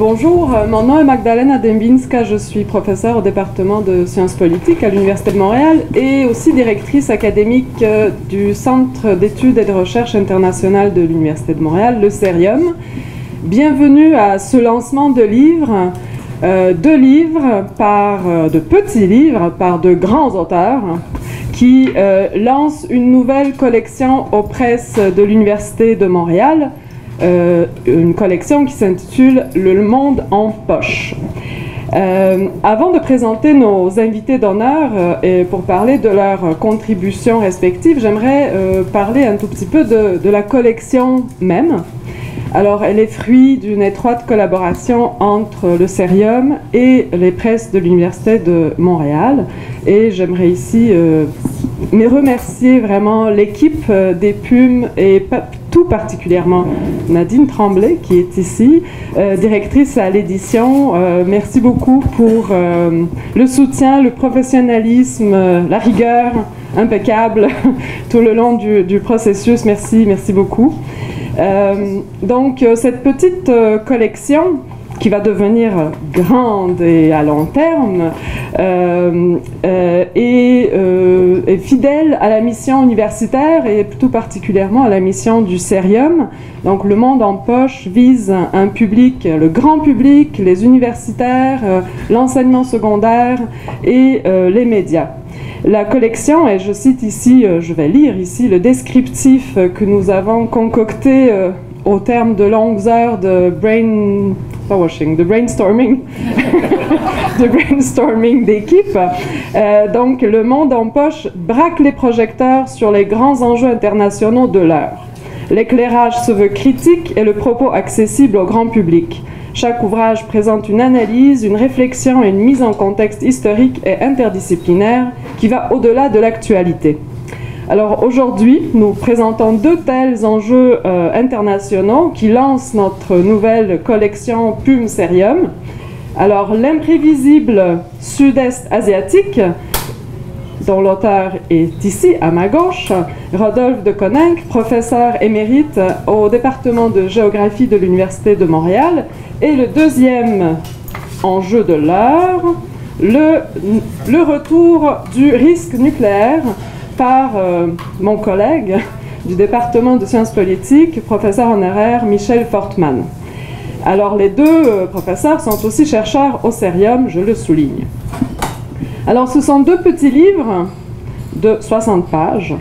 Bonjour, mon nom est Magdalena Dębińska, je suis professeure au département de sciences politiques à l'Université de Montréal et aussi directrice académique du Centre d'études et de recherche internationale de l'Université de Montréal, le CERIUM. Bienvenue à ce lancement de livres, de petits livres par de grands auteurs qui lancent une nouvelle collection aux presses de l'Université de Montréal. Une collection qui s'intitule « Le monde en poche ». Avant de présenter nos invités d'honneur et pour parler de leurs contributions respectives, j'aimerais parler un tout petit peu de la collection même. Alors, elle est fruit d'une étroite collaboration entre le CERIUM et les presses de l'Université de Montréal. Et j'aimerais ici remercier vraiment l'équipe des PUM et tout particulièrement Nadine Tremblay qui est ici, directrice à l'édition. Merci beaucoup pour le soutien, le professionnalisme, la rigueur impeccable tout le long du processus. Merci beaucoup. Donc cette petite collection qui va devenir grande et à long terme est fidèle à la mission universitaire et tout particulièrement à la mission du CERIUM. Donc le monde en poche vise un public, le grand public, les universitaires, l'enseignement secondaire et les médias. La collection, et je cite ici, je vais lire ici le descriptif que nous avons concocté au terme de longues heures de brainstorming d'équipe. Donc, le monde en poche braque les projecteurs sur les grands enjeux internationaux de l'heure. L'éclairage se veut critique et le propos accessible au grand public. Chaque ouvrage présente une analyse, une réflexion et une mise en contexte historique et interdisciplinaire qui va au-delà de l'actualité. Alors aujourd'hui, nous présentons deux tels enjeux internationaux qui lancent notre nouvelle collection PUM CERIUM. Alors l'imprévisible sud-est asiatique, dont l'auteur est ici à ma gauche, Rodolphe de Coninck, professeur émérite au département de géographie de l'Université de Montréal. Et le deuxième enjeu de l'heure, le retour du risque nucléaire par mon collègue du département de sciences politiques, professeur honoraire Michel Fortman. Alors les deux professeurs sont aussi chercheurs au CERIUM, je le souligne. Alors ce sont deux petits livres de 60 pages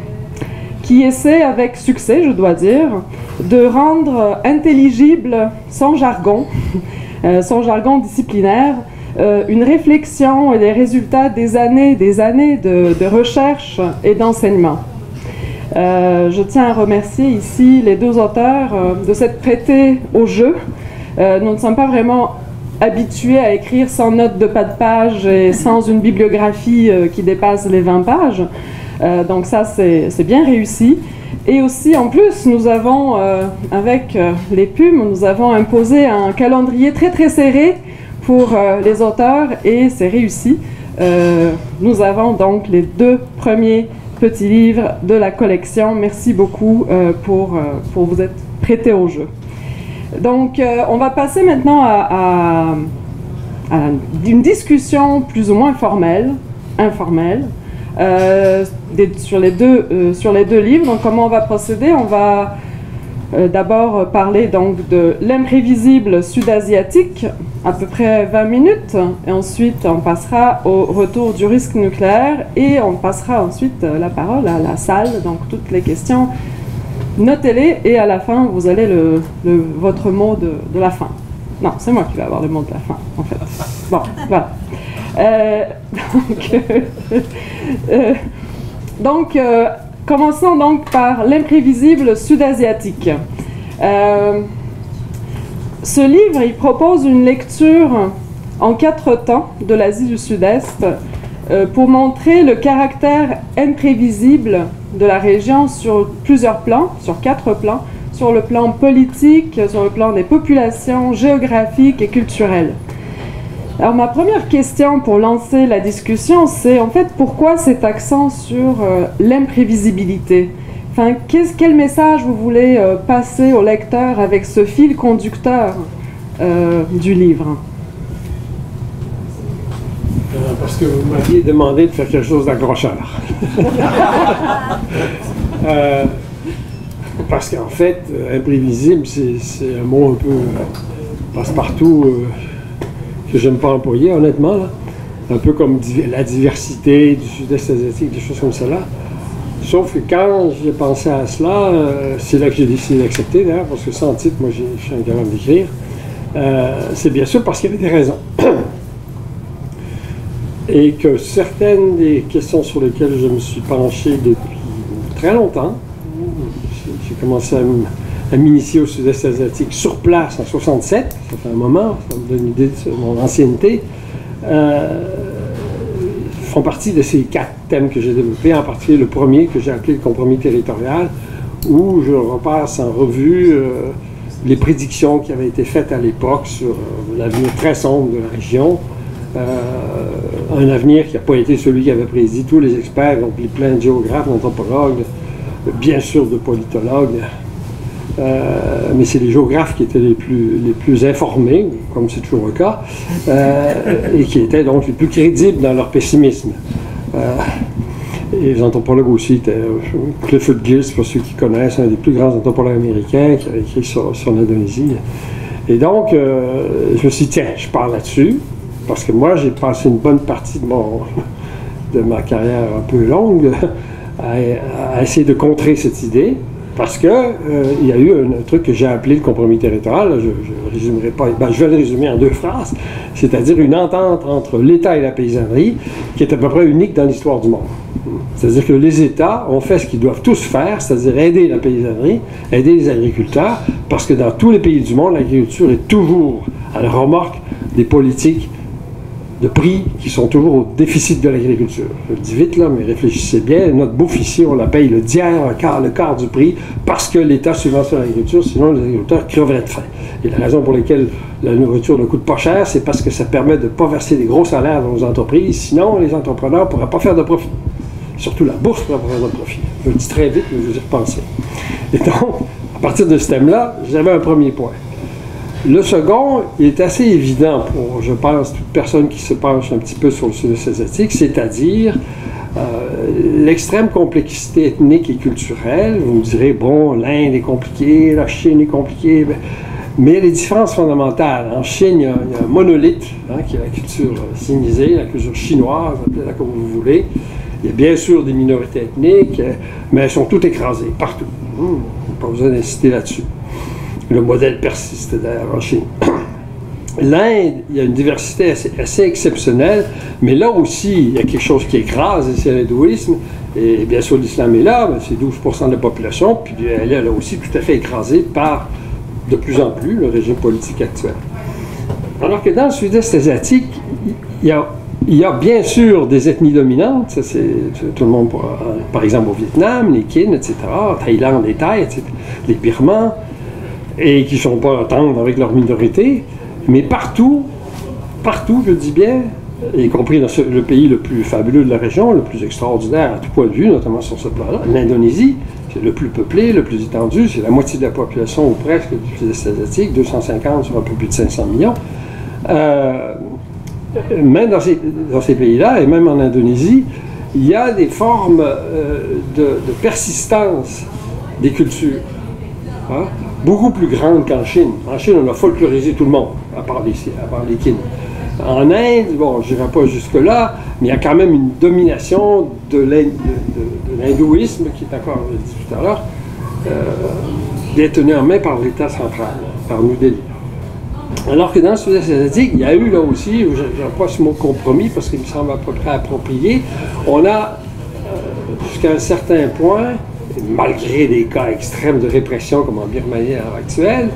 qui essaient avec succès, je dois dire, de rendre intelligible son jargon disciplinaire, une réflexion et les résultats des années de recherche et d'enseignement. Je tiens à remercier ici les deux auteurs de s'être prêtés au jeu. Nous ne sommes pas vraiment habitués à écrire sans notes de pas de page et sans une bibliographie qui dépasse les 20 pages. Donc ça, c'est bien réussi. Et aussi, en plus, nous avons, avec les PUM, nous avons imposé un calendrier très serré pour les auteurs et c'est réussi. Nous avons donc les deux premiers petits livres de la collection. Merci beaucoup pour vous être prêtés au jeu. Donc, on va passer maintenant à une discussion plus ou moins informelle, sur les deux livres. Donc, comment on va procéder? On va d'abord parler donc de l'imprévisible sud-asiatique, à peu près 20 minutes, et ensuite on passera au retour du risque nucléaire, et on passera ensuite la parole à la salle, donc toutes les questions, notez-les, et à la fin, vous allez votre mot de la fin. Non, c'est moi qui vais avoir le mot de la fin, en fait. Bon, voilà. Commençons donc par l'imprévisible sud-asiatique. Ce livre, il propose une lecture en 4 temps de l'Asie du Sud-Est pour montrer le caractère imprévisible de la région sur plusieurs plans, sur 4 plans, sur le plan politique, sur le plan des populations, géographiques et culturelles. Alors ma première question pour lancer la discussion, c'est en fait pourquoi cet accent sur l'imprévisibilité? Enfin, quel message vous voulez passer au lecteur avec ce fil conducteur du livre? Parce que vous m'aviez demandé de faire quelque chose d'accrocheur. Parce qu'en fait, imprévisible, c'est un mot un peu passe-partout que j'aime pas employer, honnêtement. Là. Un peu comme la diversité du sud-est asiatique, des choses comme cela. Sauf que quand j'ai pensé à cela, c'est là que j'ai décidé d'accepter, d'ailleurs, parce que sans titre, moi, je suis incapable d'écrire. C'est bien sûr parce qu'il y avait des raisons. Et que certaines des questions sur lesquelles je me suis penché depuis très longtemps, j'ai commencé à m'initier au sud-est asiatique sur place en 1967, ça fait un moment, ça me donne une idée de mon ancienneté, font partie de ces 4 thèmes que j'ai développés, en particulier le premier que j'ai appelé le compromis territorial, où je repasse en revue les prédictions qui avaient été faites à l'époque sur l'avenir très sombre de la région. Un avenir qui n'a pas été celui qu'avaient prédit tous les experts, donc plein de géographes, d'anthropologues, bien sûr de politologues, mais c'est les géographes qui étaient les plus informés, comme c'est toujours le cas, et qui étaient donc les plus crédibles dans leur pessimisme. Et les anthropologues aussi étaient Clifford Geertz, pour ceux qui connaissent, un des plus grands anthropologues américains qui a écrit sur l'Indonésie. Et donc, je me suis dit, tiens, je parle là-dessus. Parce que moi, j'ai passé une bonne partie de ma carrière un peu longue à essayer de contrer cette idée, parce que il y a eu un truc que j'ai appelé le compromis territorial. Je ne résumerai pas, je vais le résumer en 2 phrases, c'est-à-dire une entente entre l'État et la paysannerie qui est à peu près unique dans l'histoire du monde. C'est-à-dire que les États ont fait ce qu'ils doivent tous faire, c'est-à-dire aider la paysannerie, aider les agriculteurs, parce que dans tous les pays du monde, l'agriculture est toujours à la remorque des politiques de prix qui sont toujours au déficit de l'agriculture. Je le dis vite là, mais réfléchissez bien. Notre bouffe ici, on la paye le tiers, le quart du prix, parce que l'État subventionne l'agriculture, sinon les agriculteurs creveraient de faim. Et la raison pour laquelle la nourriture ne coûte pas cher, c'est parce que ça permet de ne pas verser des gros salaires dans nos entreprises, sinon les entrepreneurs ne pourraient pas faire de profit. Surtout la bourse ne pourrait pas faire de profit. Je le dis très vite, mais vous y repensez. Et donc, à partir de ce thème-là, j'avais un premier point. Le second, il est assez évident pour, je pense, toute personne qui se penche un petit peu sur le sud-est asiatique, c'est-à-dire l'extrême complexité ethnique et culturelle. Vous me direz, bon, l'Inde est compliquée, la Chine est compliquée, mais il y a des différences fondamentales. En Chine, il y a un monolithe, qui est la culture sinisée, la culture chinoise, appelez-la comme vous voulez. Il y a bien sûr des minorités ethniques, mais elles sont toutes écrasées, partout. Pas besoin d'insister là-dessus. Le modèle persiste d'ailleurs en Chine. L'Inde, il y a une diversité assez exceptionnelle, mais là aussi, il y a quelque chose qui écrase, c'est l'hindouisme, et bien sûr l'islam est là, c'est 12% de la population, puis elle est là aussi tout à fait écrasée par, de plus en plus, le régime politique actuel. Alors que dans le sud-est asiatique, il y a bien sûr des ethnies dominantes, ça c'est tout le monde, par exemple au Vietnam, les Kin, etc., Thaïlande, les Thaïs, etc., les Birmans, et qui ne sont pas tendres avec leur minorité, mais partout, je dis bien, y compris dans le pays le plus fabuleux de la région, le plus extraordinaire à tout point de vue, notamment sur ce plan-là, l'Indonésie, c'est le plus peuplé, le plus étendu, c'est la moitié de la population ou presque du sud-est asiatique, 250 sur un peu plus de 500 millions. Même dans ces pays-là, et même en Indonésie, il y a des formes de persistance des cultures. Beaucoup plus grande qu'en Chine. En Chine, on a folklorisé tout le monde, à part les Kin. En Inde, bon, je n'irai pas jusque-là, mais il y a quand même une domination de l'hindouisme, qui est encore, je l'ai dit tout à l'heure, détenu en main par l'État central, par New Delhi. Alors que dans le sud-est asiatique, il y a eu là aussi, je n'aime pas ce mot compromis parce qu'il me semble à peu près approprié, on a, jusqu'à un certain point, malgré des cas extrêmes de répression comme en Birmanie à l'heure actuelle,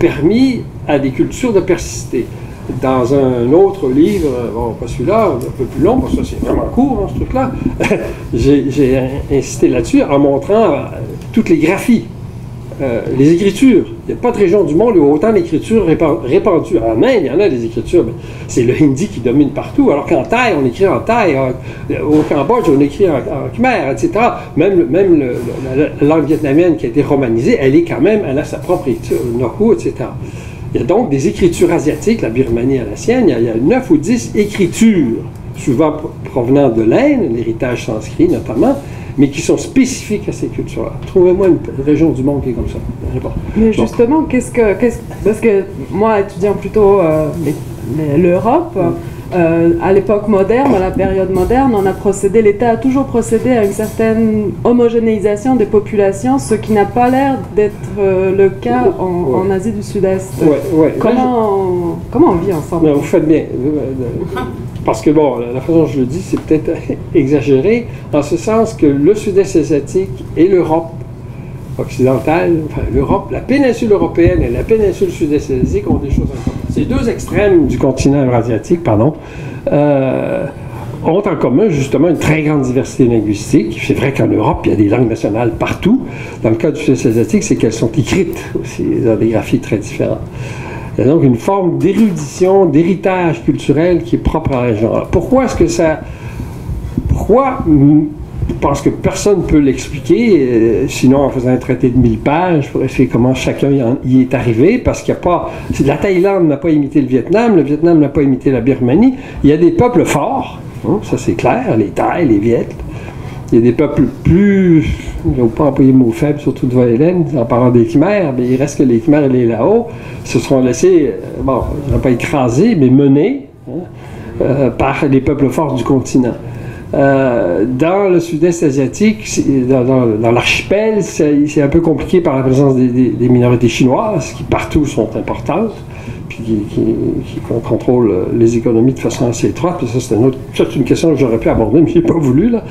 permis à des cultures de persister. Dans un autre livre, bon, pas celui-là, un peu plus long, parce que c'est vraiment court, ce truc-là, j'ai insisté là-dessus en montrant toutes les graphies, les écritures. Il n'y a pas de région du monde où il y a autant d'écritures répandues. En Inde, il y en a des écritures, mais c'est le hindi qui domine partout, alors qu'en Thaï, on écrit en Thaï, au Cambodge, on écrit en khmer, etc. Même la langue vietnamienne qui a été romanisée, elle a sa propre écriture, le Nokku, etc. Il y a donc des écritures asiatiques, la Birmanie à la sienne, il y a 9 ou 10 écritures, souvent provenant de l'Inde, l'héritage sanskrit notamment, mais qui sont spécifiques à ces cultures-là. Trouvez-moi une région du monde qui est comme ça. Mais justement, parce que moi, étudiant plutôt l'Europe, à l'époque moderne, à la période moderne, l'État a toujours procédé à une certaine homogénéisation des populations, ce qui n'a pas l'air d'être le cas en Asie du Sud-Est. Comment on vit ensemble? Vous faites bien. Parce que, bon, la façon dont je le dis, c'est peut-être exagéré, en ce sens que le Sud-Est asiatique et l'Europe occidentale, enfin l'Europe, la péninsule européenne et la péninsule sud-est asiatique ont des choses en commun. Ces deux extrêmes du continent eurasiatique, ont en commun justement une très grande diversité linguistique. C'est vrai qu'en Europe, il y a des langues nationales partout. Dans le cas du Sud-Est asiatique, c'est qu'elles sont écrites aussi dans des graphies très différentes. Il y a donc une forme d'érudition, d'héritage culturel qui est propre à la région. Alors, pourquoi est-ce que ça... Pourquoi... Je pense que personne ne peut l'expliquer, sinon en faisant un traité de 1000 pages pour expliquer comment chacun y est arrivé, parce qu'il n'y a pas... La Thaïlande n'a pas imité le Vietnam n'a pas imité la Birmanie. Il y a des peuples forts, hein, ça c'est clair, les Thaïs, les Viet. Il y a des peuples plus... Je ne vais pas employer le mot faible, surtout devant Hélène, en parlant des Khmers, mais il reste que les Khmers et les Lao se seront laissés, bon, je ne vais pas écraser, mais menés par les peuples forts du continent. Dans le Sud-Est asiatique, dans l'archipel, c'est un peu compliqué par la présence des minorités chinoises, qui partout sont importantes, puis qui contrôlent les économies de façon assez étroite. Puis ça, c'est une question que j'aurais pu aborder, mais je n'ai pas voulu, là.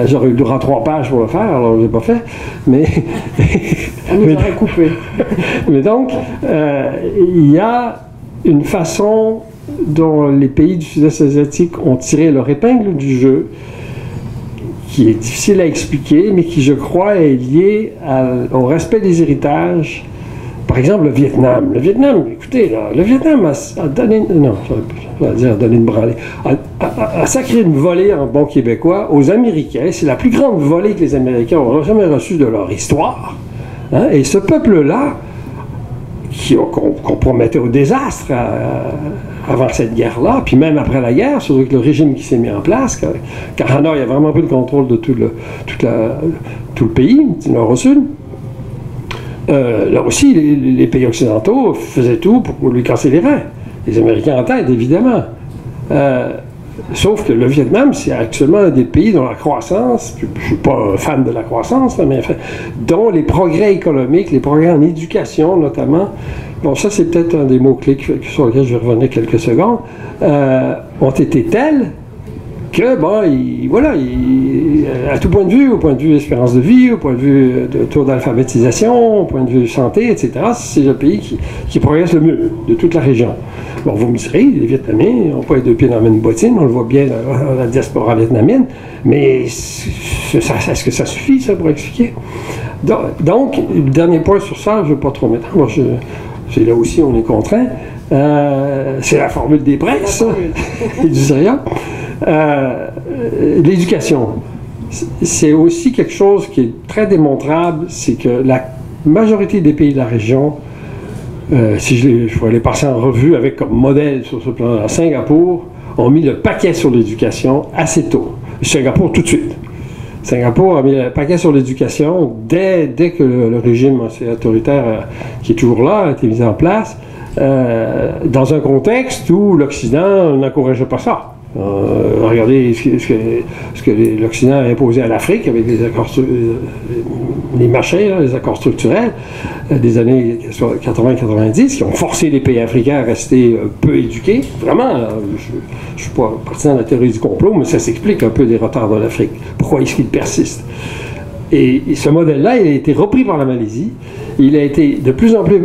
J'aurais eu durant 3 pages pour le faire, alors je ne l'ai pas fait. Mais on nous aurait coupé. Mais donc, il y a une façon dont les pays du Sud-Est asiatique ont tiré leur épingle du jeu, qui est difficile à expliquer, mais qui, je crois, est lié au respect des héritages. Par exemple, le Vietnam. Le Vietnam, écoutez, là, le Vietnam a donné... Non, je vais dire donné une branlée. A sacré une volée en bon québécois aux Américains. C'est la plus grande volée que les Américains ont jamais reçue de leur histoire. Hein? Et ce peuple-là, qu'on promettait au désastre avant cette guerre-là, puis même après la guerre, surtout avec le régime qui s'est mis en place, car Hanoï a vraiment pris le contrôle de tout le pays, du nord au sud. Là aussi, les pays occidentaux faisaient tout pour lui casser les reins. Les Américains en tête, évidemment. Sauf que le Vietnam, c'est actuellement un des pays dont la croissance, je ne suis pas un fan de la croissance, mais enfin, dont les progrès économiques, les progrès en éducation notamment, bon, ça c'est peut-être un des mots-clés sur lesquels je vais revenir quelques secondes, ont été tels que, bon, à tout point de vue, au point de vue espérance de vie, au point de vue de taux d'alphabétisation, au point de vue santé, etc., c'est le pays qui progresse le mieux de toute la région. Bon, vous me direz, les Vietnamiens n'ont pas les 2 pieds dans la même bottine, on le voit bien dans la diaspora vietnamienne, mais est-ce que ça suffit, ça, pour expliquer? Donc, le dernier point sur ça, je ne veux pas trop mettre. Moi, c'est là aussi, on est contraint. C'est la formule des presses et du sérieux. L'éducation, c'est aussi quelque chose qui est très démontrable, c'est que la majorité des pays de la région, si je vais les passer en revue avec comme modèle sur ce plan, à Singapour, ont mis le paquet sur l'éducation assez tôt. Singapour tout de suite. Singapour a mis le paquet sur l'éducation dès que le régime assez autoritaire qui est toujours là a été mis en place, dans un contexte où l'Occident n'encourageait pas ça. Regardez ce que l'Occident a imposé à l'Afrique avec les marchés, là, les accords structurels des années 80-90 qui ont forcé les pays africains à rester peu éduqués. Vraiment, je ne suis pas partisan de la théorie du complot, mais ça s'explique un peu des retards de l'Afrique. Pourquoi est-ce qu'il persiste? Et ce modèle-là, il a été repris par la Malaisie. Il a été de plus en plus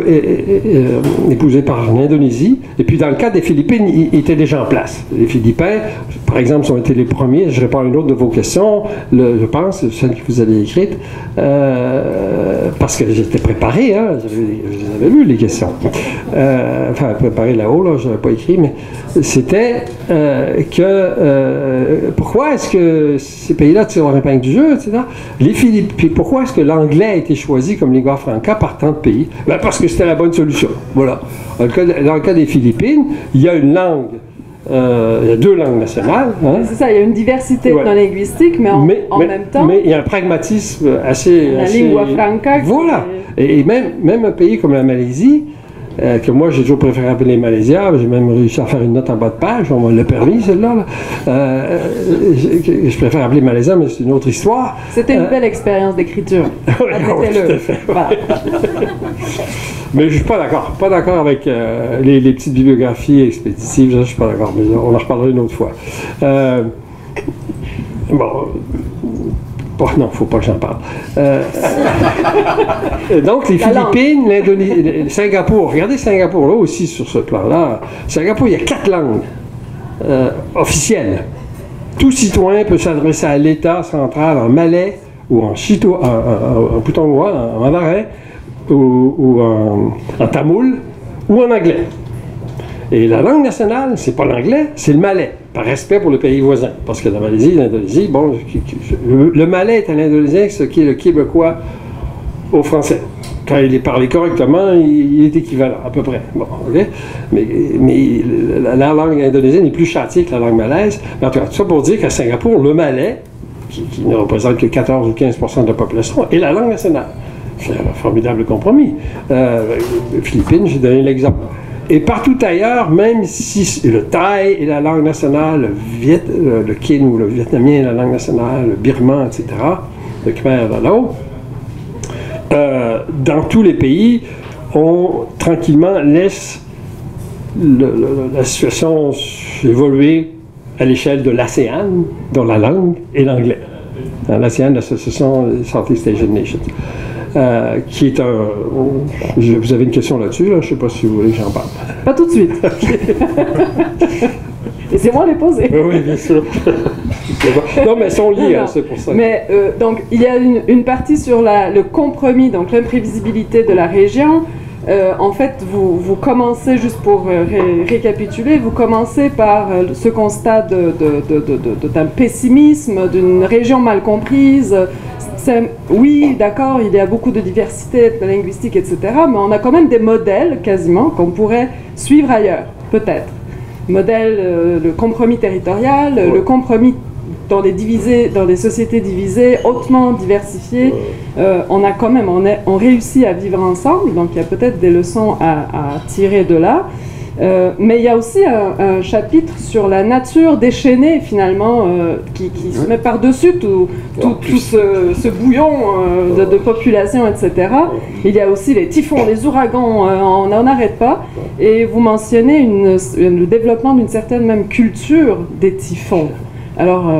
épousé par l'Indonésie. Et puis, dans le cas des Philippines, il était déjà en place. Les Philippins, par exemple, ont été les premiers. Je réponds à une autre de vos questions, je pense, celle que vous avez écrite, parce que j'étais préparé, hein, j'avais lu les questions. Enfin, préparé là-haut, là, je n'avais pas écrit, mais c'était pourquoi est-ce que ces pays-là tirent leur épingle du jeu, etc. Les Philippines puis pourquoi est-ce que l'anglais a été choisi comme lingua franca par tant de pays? Ben parce que c'était la bonne solution. Voilà. Dans le cas des Philippines, il y a une langue, il y a 2 langues nationales. Hein? C'est ça, il y a une diversité linguistique, mais en même temps... Mais il y a un pragmatisme assez... La lingua franca. Voilà. Et même un pays comme la Malaisie, que moi j'ai toujours préféré appeler Malaysia, j'ai même réussi à faire une note en bas de page, on me l'a permis celle-là. Je préfère appeler Malaysia, mais c'est une autre histoire. C'était une belle expérience d'écriture. Oui, tout à fait. Voilà. Mais je suis pas d'accord avec les petites bibliographies expéditives, je suis pas d'accord, mais on en reparlera une autre fois. Non, il ne faut pas que j'en parle. Donc, les Philippines, l'Indonésie, Singapour. Regardez Singapour, là aussi, sur ce plan-là. Singapour, il y a 4 langues officielles. Tout citoyen peut s'adresser à l'État central en malais ou en putonghua, en mandarin, ou en tamoul, ou en anglais. Et la langue nationale, c'est pas l'anglais, c'est le malais, par respect pour le pays voisin. Parce que la Malaisie, l'Indonésie, bon, le malais est à l'indonésien ce qui est le québécois au français. Quand il est parlé correctement, il est équivalent, à peu près. Bon, OK? Mais la langue indonésienne est plus châtiée que la langue malaise. Mais en tout cas, tout ça pour dire qu'à Singapour, le malais, qui ne représente que 14 ou 15% de la population, est la langue nationale. C'est un formidable compromis. Philippines, j'ai donné l'exemple. Et partout ailleurs, même si le thaï est la langue nationale, le kin ou le vietnamien est la langue nationale, le birman, etc., le khmer, l'autre, dans tous les pays, on tranquillement laisse la situation évoluer à l'échelle de l'ASEAN, dont la langue est l'anglais. L'ASEAN, l'Association des Southeast Asian Nations. Qui est un... Vous avez une question là-dessus, là? Je ne sais pas si vous voulez que j'en parle. Pas tout de suite. Laissez-moi les poser. Oui, bien sûr. Non, mais elles sont liées, hein, c'est pour ça. Mais donc, il y a une partie sur le compromis, donc l'imprévisibilité de la région. En fait, vous commencez, juste pour récapituler, vous commencez par ce constat d'un pessimisme, d'une région mal comprise. Oui, d'accord, il y a beaucoup de diversité linguistique, etc., mais on a quand même des modèles, quasiment, qu'on pourrait suivre ailleurs, peut-être. Le compromis territorial, le compromis dans les sociétés divisées, hautement diversifiées, on réussit à vivre ensemble, donc il y a peut-être des leçons à tirer de là. Mais il y a aussi un chapitre sur la nature déchaînée, finalement, qui se met par-dessus tout ce bouillon de population, etc. Il y a aussi les typhons, les ouragans, on n'en arrête pas. Et vous mentionnez le développement d'une certaine même culture des typhons. Alors,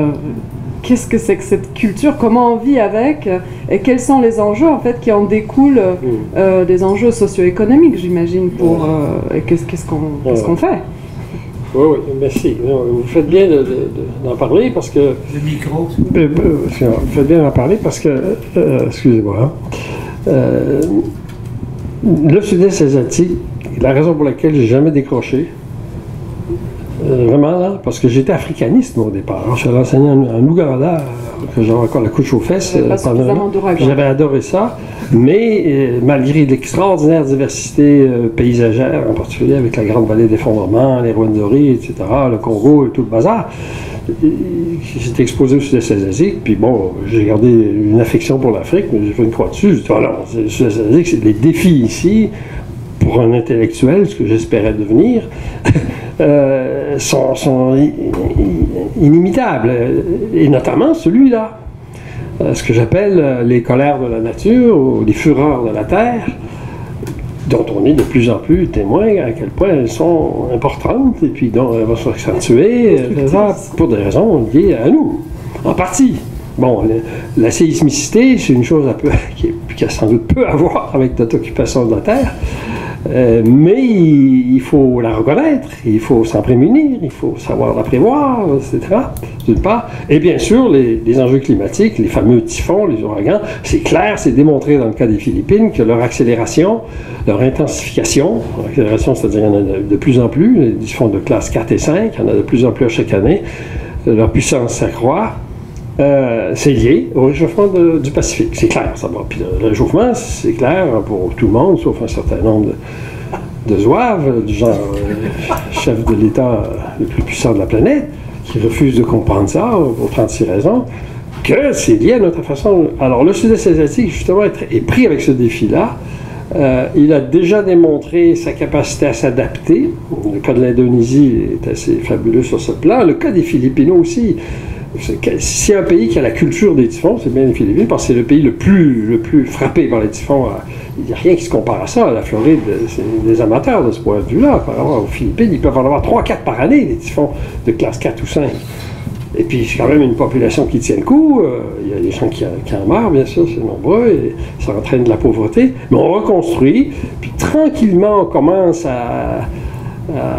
qu'est-ce que c'est que cette culture? Comment on vit avec? Et quels sont les enjeux, en fait, qui en découlent, des enjeux socio-économiques, j'imagine, et qu'est-ce qu'on fait? Oui, merci. Vous faites bien d'en parler parce que... Le micro. Vous faites bien d'en parler parce que... excusez-moi. Le sud-est asiatique, la raison pour laquelle j'ai jamais décroché, vraiment, là, parce que j'étais africaniste, moi, au départ. Je suis allé enseigner en Ouganda, que j'avais encore la couche aux fesses. J'avais adoré ça. Mais malgré l'extraordinaire diversité paysagère, en particulier avec la Grande Vallée d'effondrement, les Rwandori, etc., le Congo et tout le bazar, j'étais exposé au sud-est asiatique, puis bon, j'ai gardé une affection pour l'Afrique, mais j'ai fait une croix dessus. J'ai dit, alors, le sud-est asiatique, c'est les défis ici, pour un intellectuel, ce que j'espérais devenir, sont inimitables, et notamment celui-là. Ce que j'appelle les colères de la nature ou les fureurs de la terre, dont on est de plus en plus témoin à quel point elles sont importantes et puis dont elles vont s'accentuer pour des raisons liées à nous, en partie. Bon, la séismicité, c'est une chose qui a sans doute peu à voir avec notre occupation de la Terre, mais il faut la reconnaître, il faut s'en prémunir, il faut savoir la prévoir, etc., d'une part. Et bien sûr, les enjeux climatiques, les fameux typhons, les ouragans, c'est clair, c'est démontré dans le cas des Philippines que leur accélération, leur intensification, l'accélération, c'est-à-dire il y en a de plus en plus, les typhons de classe 4 et 5, il y en a de plus en plus à chaque année, leur puissance s'accroît. c'est lié au réchauffement du Pacifique. C'est clair, ça va. Puis le réchauffement, c'est clair pour tout le monde, sauf un certain nombre de zouaves, du genre chef de l'État le plus puissant de la planète, qui refusent de comprendre ça, pour 36 raisons, que c'est lié à notre façon... Alors, le Sud-Est asiatique, justement, est pris avec ce défi-là. Il a déjà démontré sa capacité à s'adapter. Le cas de l'Indonésie est assez fabuleux sur ce plan. Le cas des Philippines aussi. Si un pays qui a la culture des typhons, c'est bien les Philippines, parce que c'est le pays le plus frappé par les typhons. Il n'y a rien qui se compare à ça. La Floride, c'est des amateurs de ce point de vue-là. Par exemple, aux Philippines, ils peuvent en avoir 3-4 par année, des typhons de classe 4 ou 5. Et puis, c'est quand même une population qui tient le coup. Il y a des gens qui en meurent, bien sûr, c'est nombreux, et ça entraîne de la pauvreté. Mais on reconstruit, puis tranquillement, on commence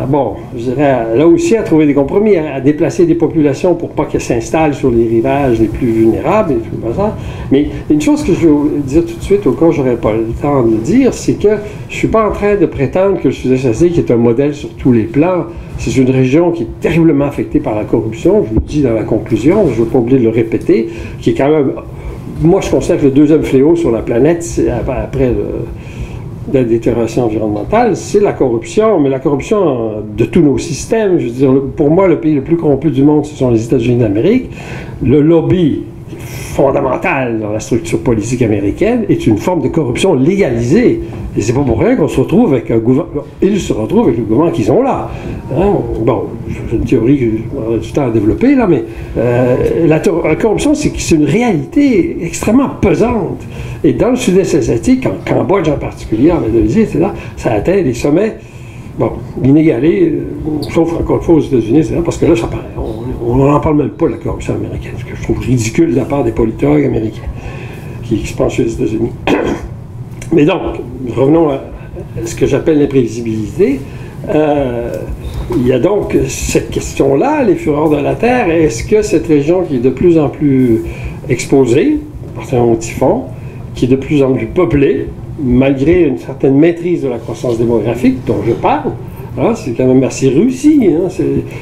bon, je dirais, là aussi, à trouver des compromis, à déplacer des populations pour pas qu'elles s'installent sur les rivages les plus vulnérables et tout ça. Mais une chose que je veux dire tout de suite, au cas où j'aurais pas le temps de le dire, c'est que je suis pas en train de prétendre que le Sud-Est asiatique est un modèle sur tous les plans. C'est une région qui est terriblement affectée par la corruption, je le dis dans la conclusion, je ne veux pas oublier de le répéter, qui est quand même, moi je considère que le deuxième fléau sur la planète, après la détérioration environnementale, c'est la corruption, mais la corruption de tous nos systèmes. Je veux dire, pour moi, le pays le plus corrompu du monde, ce sont les États-Unis d'Amérique. Le lobby fondamental dans la structure politique américaine est une forme de corruption légalisée. Et c'est pas pour rien qu'on se retrouve avec un gouvernement. Ils se retrouvent avec le gouvernement qu'ils ont là. Hein? Bon, j'ai une théorie que j'aurai du temps à développer, là, mais la corruption, c'est une réalité extrêmement pesante. Et dans le Sud-Est asiatique, en Cambodge en particulier, en Indonésie, etc., ça atteint des sommets, bon, inégalés, sauf encore une fois aux États-Unis, etc., parce que là, ça paraît. On n'en parle même pas de la corruption américaine, ce que je trouve ridicule de la part des politologues américains qui se penchent aux États-Unis. Mais donc, revenons à ce que j'appelle l'imprévisibilité. Il y a donc cette question-là, les fureurs de la Terre. Est-ce que cette région qui est de plus en plus exposée, particulièrement au typhon, qui est de plus en plus peuplée, malgré une certaine maîtrise de la croissance démographique dont je parle, hein, c'est quand même assez réussi. Hein,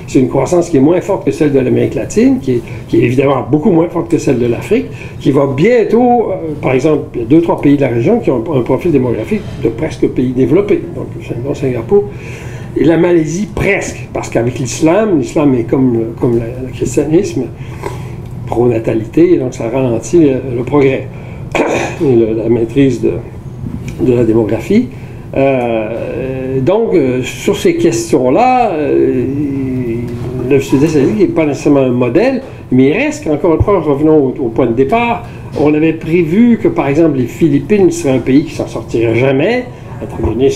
c'est une croissance qui est moins forte que celle de l'Amérique latine, qui est évidemment beaucoup moins forte que celle de l'Afrique, qui va bientôt, par exemple, il y a 2-3 pays de la région qui ont un profil démographique de presque pays développés, donc Singapour, et la Malaisie presque, parce qu'avec l'islam est comme le christianisme, pro-natalité, donc ça ralentit le progrès et la maîtrise de la démographie. Donc, sur ces questions-là, le Sud-Est asiatique n'est pas nécessairement un modèle, mais il reste qu'encore une fois, revenons au point de départ, on avait prévu que, par exemple, les Philippines seraient un pays qui s'en sortirait jamais, étant donné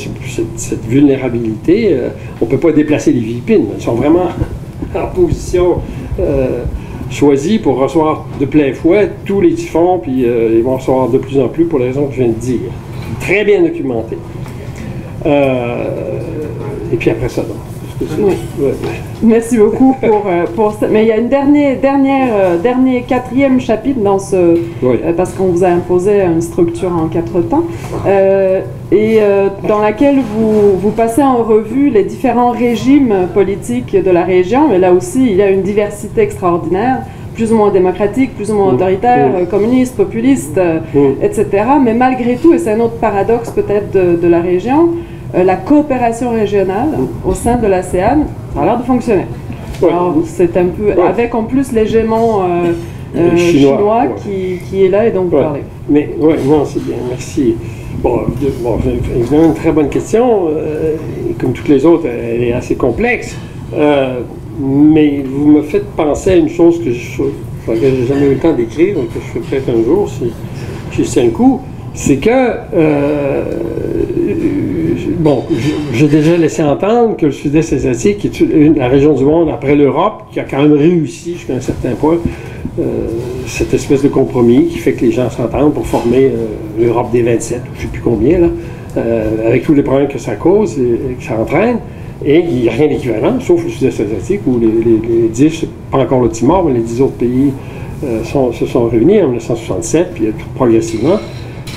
cette vulnérabilité. On ne peut pas déplacer les Philippines, elles sont vraiment en position choisie pour recevoir de plein fouet tous les typhons, puis ils vont recevoir de plus en plus pour les raisons que je viens de dire. Très bien documenté. Et puis après ça, donc. Oui. Ouais. Merci beaucoup pour ça. Mais il y a une dernier quatrième chapitre dans ce... Oui. Parce qu'on vous a imposé une structure en 4 temps. Dans laquelle vous passez en revue les différents régimes politiques de la région. Mais là aussi, il y a une diversité extraordinaire, plus ou moins démocratique, plus ou moins autoritaire, communiste, populiste, etc. Mais malgré tout, et c'est un autre paradoxe peut-être de la région, la coopération régionale au sein de l'ASEAN, ça a l'air de fonctionner. Alors, c'est un peu, avec en plus l'hégémon chinois qui est là et dont vous parlez. Mais oui, non, c'est bien, merci. Bon, évidemment, une très bonne question. Comme toutes les autres, elle est assez complexe. Mais vous me faites penser à une chose que je n'ai jamais eu le temps d'écrire, donc que je ferai peut-être un jour si je tiens le coup. C'est que, bon, j'ai déjà laissé entendre que le Sud-Est asiatique est la région du monde après l'Europe qui a quand même réussi jusqu'à un certain point cette espèce de compromis qui fait que les gens s'entendent pour former l'Europe des 27, je ne sais plus combien, là, avec tous les problèmes que ça cause et que ça entraîne. Et il n'y a rien d'équivalent, sauf le Sud-Est asiatique où les 10, pas encore le Timor, mais les 10 autres pays se sont réunis en 1967, puis progressivement,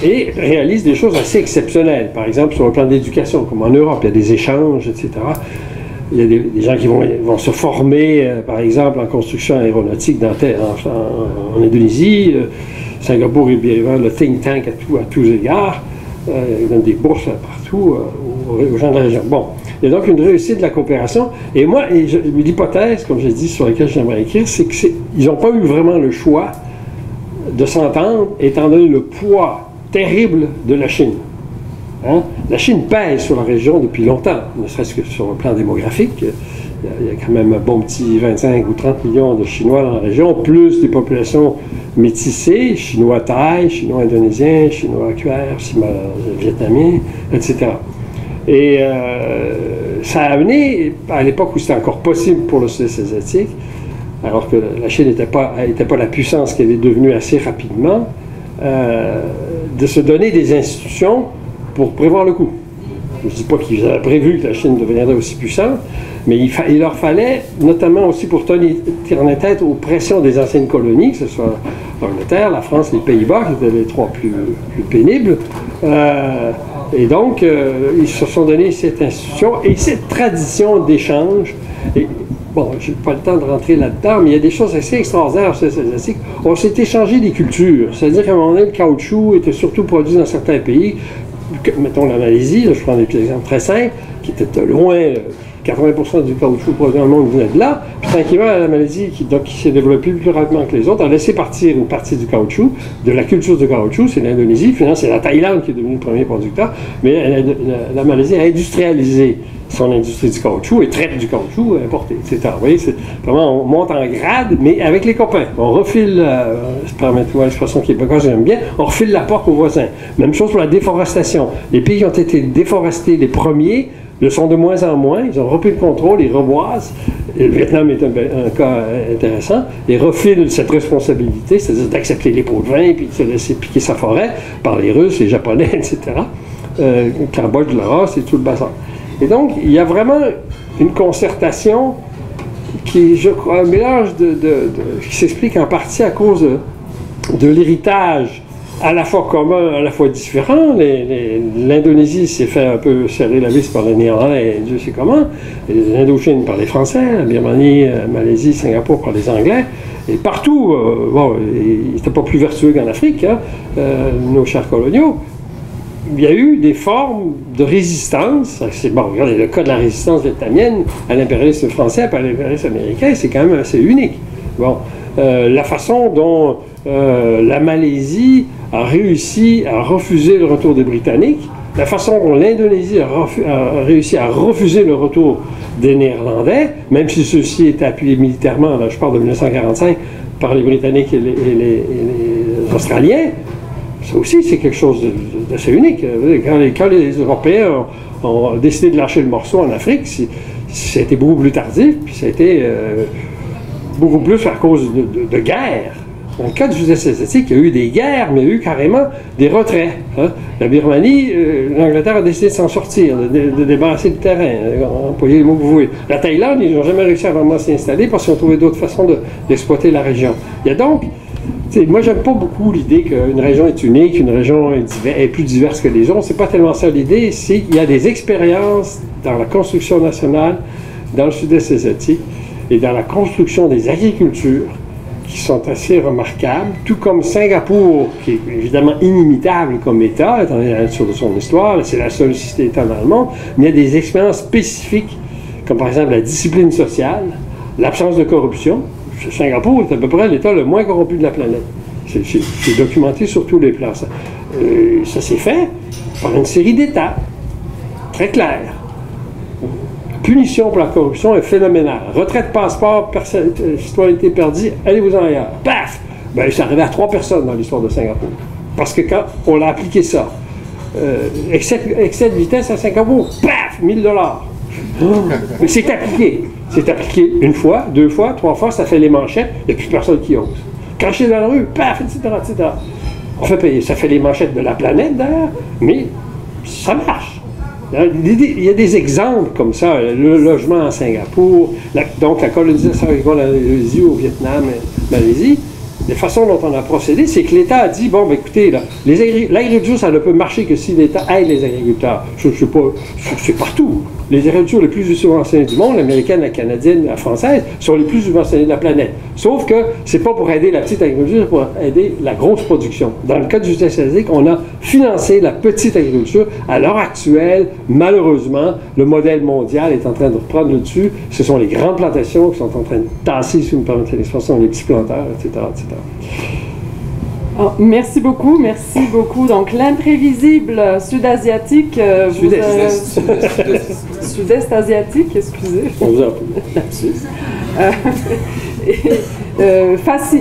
et réalisent des choses assez exceptionnelles. Par exemple, sur le plan de l'éducation, comme en Europe, il y a des échanges, etc. il y a des gens qui vont se former, par exemple, en construction aéronautique en Indonésie. Singapour est bien le think tank à tous égards. Ils donnent des bourses partout aux gens de la région. Bon, il y a donc une réussite de la coopération. Et moi, l'hypothèse, comme j'ai dit, sur laquelle j'aimerais écrire, c'est qu'ils n'ont pas eu vraiment le choix de s'entendre, étant donné le poids terrible de la Chine. Hein? La Chine pèse sur la région depuis longtemps, ne serait-ce que sur le plan démographique. Il y a quand même un bon petit 25 ou 30 millions de Chinois dans la région, plus des populations métissées, Chinois thaï, Chinois indonésiens, Chinois khmer, vietnamiens, etc. Et ça a amené, à l'époque où c'était encore possible pour le sud-est asiatique, alors que la Chine n'était pas la puissance qu'elle est devenue assez rapidement, de se donner des institutions pour prévoir le coup. Je ne dis pas qu'ils avaient prévu que la Chine deviendrait aussi puissante, mais il leur fallait, notamment aussi pour tenir tête aux pressions des anciennes colonies, que ce soit l'Angleterre, la France, les Pays-Bas, qui étaient les trois plus pénibles. Et donc, ils se sont donné cette institution et cette tradition d'échange. Et, bon, je n'ai pas le temps de rentrer là-dedans, mais il y a des choses assez extraordinaires sur ces asiatiques. On s'est échangé des cultures. C'est-à-dire qu'à un moment donné, le caoutchouc était surtout produit dans certains pays. Mettons la Malaisie, là, je prends des exemples très simples, qui était loin, 80% du caoutchouc produit dans le monde venait de là. Puis tranquillement, la Malaisie, qui s'est développée plus rapidement que les autres, a laissé partir une partie du caoutchouc, de la culture du caoutchoup, c'est l'Indonésie, finalement c'est la Thaïlande qui est devenue le premier producteur, mais la Malaisie a industrialisé son industrie du caoutchouc et traite du caoutchouc importé, etc. Vous voyez, vraiment, on monte en grade, mais avec les copains. On refile, permettez-moi l'expression québécoise, j'aime bien, on refile la porte aux voisins. Même chose pour la déforestation. Les pays qui ont été déforestés les premiers le sont de moins en moins, ils ont repris le contrôle, ils reboisent. Et le Vietnam est un cas intéressant, et refilent cette responsabilité, c'est-à-dire d'accepter les pots de vin, puis de se laisser piquer sa forêt par les Russes, les Japonais, etc. Cambodge, Laos et tout le bassin. Et donc, il y a vraiment une concertation qui, je crois, un mélange qui s'explique en partie à cause de l'héritage à la fois commun, à la fois différent. L'Indonésie s'est fait un peu serrer la vis par les Néerlandais, Dieu sait comment. L'Indochine par les Français, la Birmanie, la Malaisie, Singapour par les Anglais. Et partout, bon, ils n'étaient pas plus vertueux qu'en Afrique, hein, nos chers coloniaux. Il y a eu des formes de résistance. Bon, regardez, le cas de la résistance vietnamienne à l'impérialisme français, à l'impérialisme américain, c'est quand même assez unique. Bon, la façon dont la Malaisie a réussi à refuser le retour des Britanniques, la façon dont l'Indonésie a réussi à refuser le retour des Néerlandais, même si ceux-ci étaient appuyés militairement, là je parle de 1945, par les Britanniques et les Australiens, ça aussi c'est quelque chose d'assez unique. Quand les Européens ont décidé de lâcher le morceau en Afrique, ça a été beaucoup plus tardif, puis ça a été beaucoup plus à cause de guerres. Dans le cas du sud-est asiatique, il y a eu des guerres, mais il y a eu carrément des retraits. Hein. La Birmanie, l'Angleterre a décidé de s'en sortir, de débarrasser le terrain, employer les mots que vous voulez. La Thaïlande, ils n'ont jamais réussi à vraiment s'y installer parce qu'ils ont trouvé d'autres façons d'exploiter la région. Il y a donc, moi j'aime pas beaucoup l'idée qu'une région est unique, qu'une région est plus diverse que les autres. C'est pas tellement ça l'idée, c'est qu'il y a des expériences dans la construction nationale, dans le sud-est asiatique, et dans la construction des agricultures, qui sont assez remarquables, tout comme Singapour, qui est évidemment inimitable comme État, étant donné la nature de son histoire, c'est la seule cité-État dans le monde, mais il y a des expériences spécifiques, comme par exemple la discipline sociale, l'absence de corruption. Singapour est à peu près l'État le moins corrompu de la planète. C'est documenté sur tous les plans. Ça s'est fait par une série d'États, très clairs. Punition pour la corruption est phénoménale. Retraite, passeport, citoyenneté perdue, allez-vous-en ailleurs. Paf! Ben, c'est arrivé à 3 personnes dans l'histoire de Singapour. Parce que quand on a appliqué ça, excès de vitesse à Singapour, paf! 1000 $. Mais c'est appliqué. C'est appliqué une fois, 2 fois, 3 fois, ça fait les manchettes, il n'y a plus personne qui ose. Cracher dans la rue, paf! Etc., etc. On fait payer. Ça fait les manchettes de la planète, d'ailleurs, mais ça marche. Il y a des exemples comme ça, le logement à Singapour, donc la colonisation agricole en Indonésie, au Vietnam, Malaisie. La façon dont on a procédé, c'est que l'État a dit, bon, ben, écoutez, l'agriculture, ça ne peut marcher que si l'État aide les agriculteurs. C'est partout. Les agricultures les plus subventionnées du monde, l'américaine, la canadienne, la française, sont les plus subventionnées de la planète. Sauf que c'est pas pour aider la petite agriculture, c'est pour aider la grosse production. Dans le cas de Justin Chazik, on a financé la petite agriculture. À l'heure actuelle, malheureusement, le modèle mondial est en train de reprendre le dessus. Ce sont les grandes plantations qui sont en train de tasser, si vous me permettez l'expression, les petits planteurs, etc., etc. Oh, merci beaucoup, merci beaucoup. Donc, l'imprévisible sud-asiatique, sud-est asiatique, excusez. On vous en prie.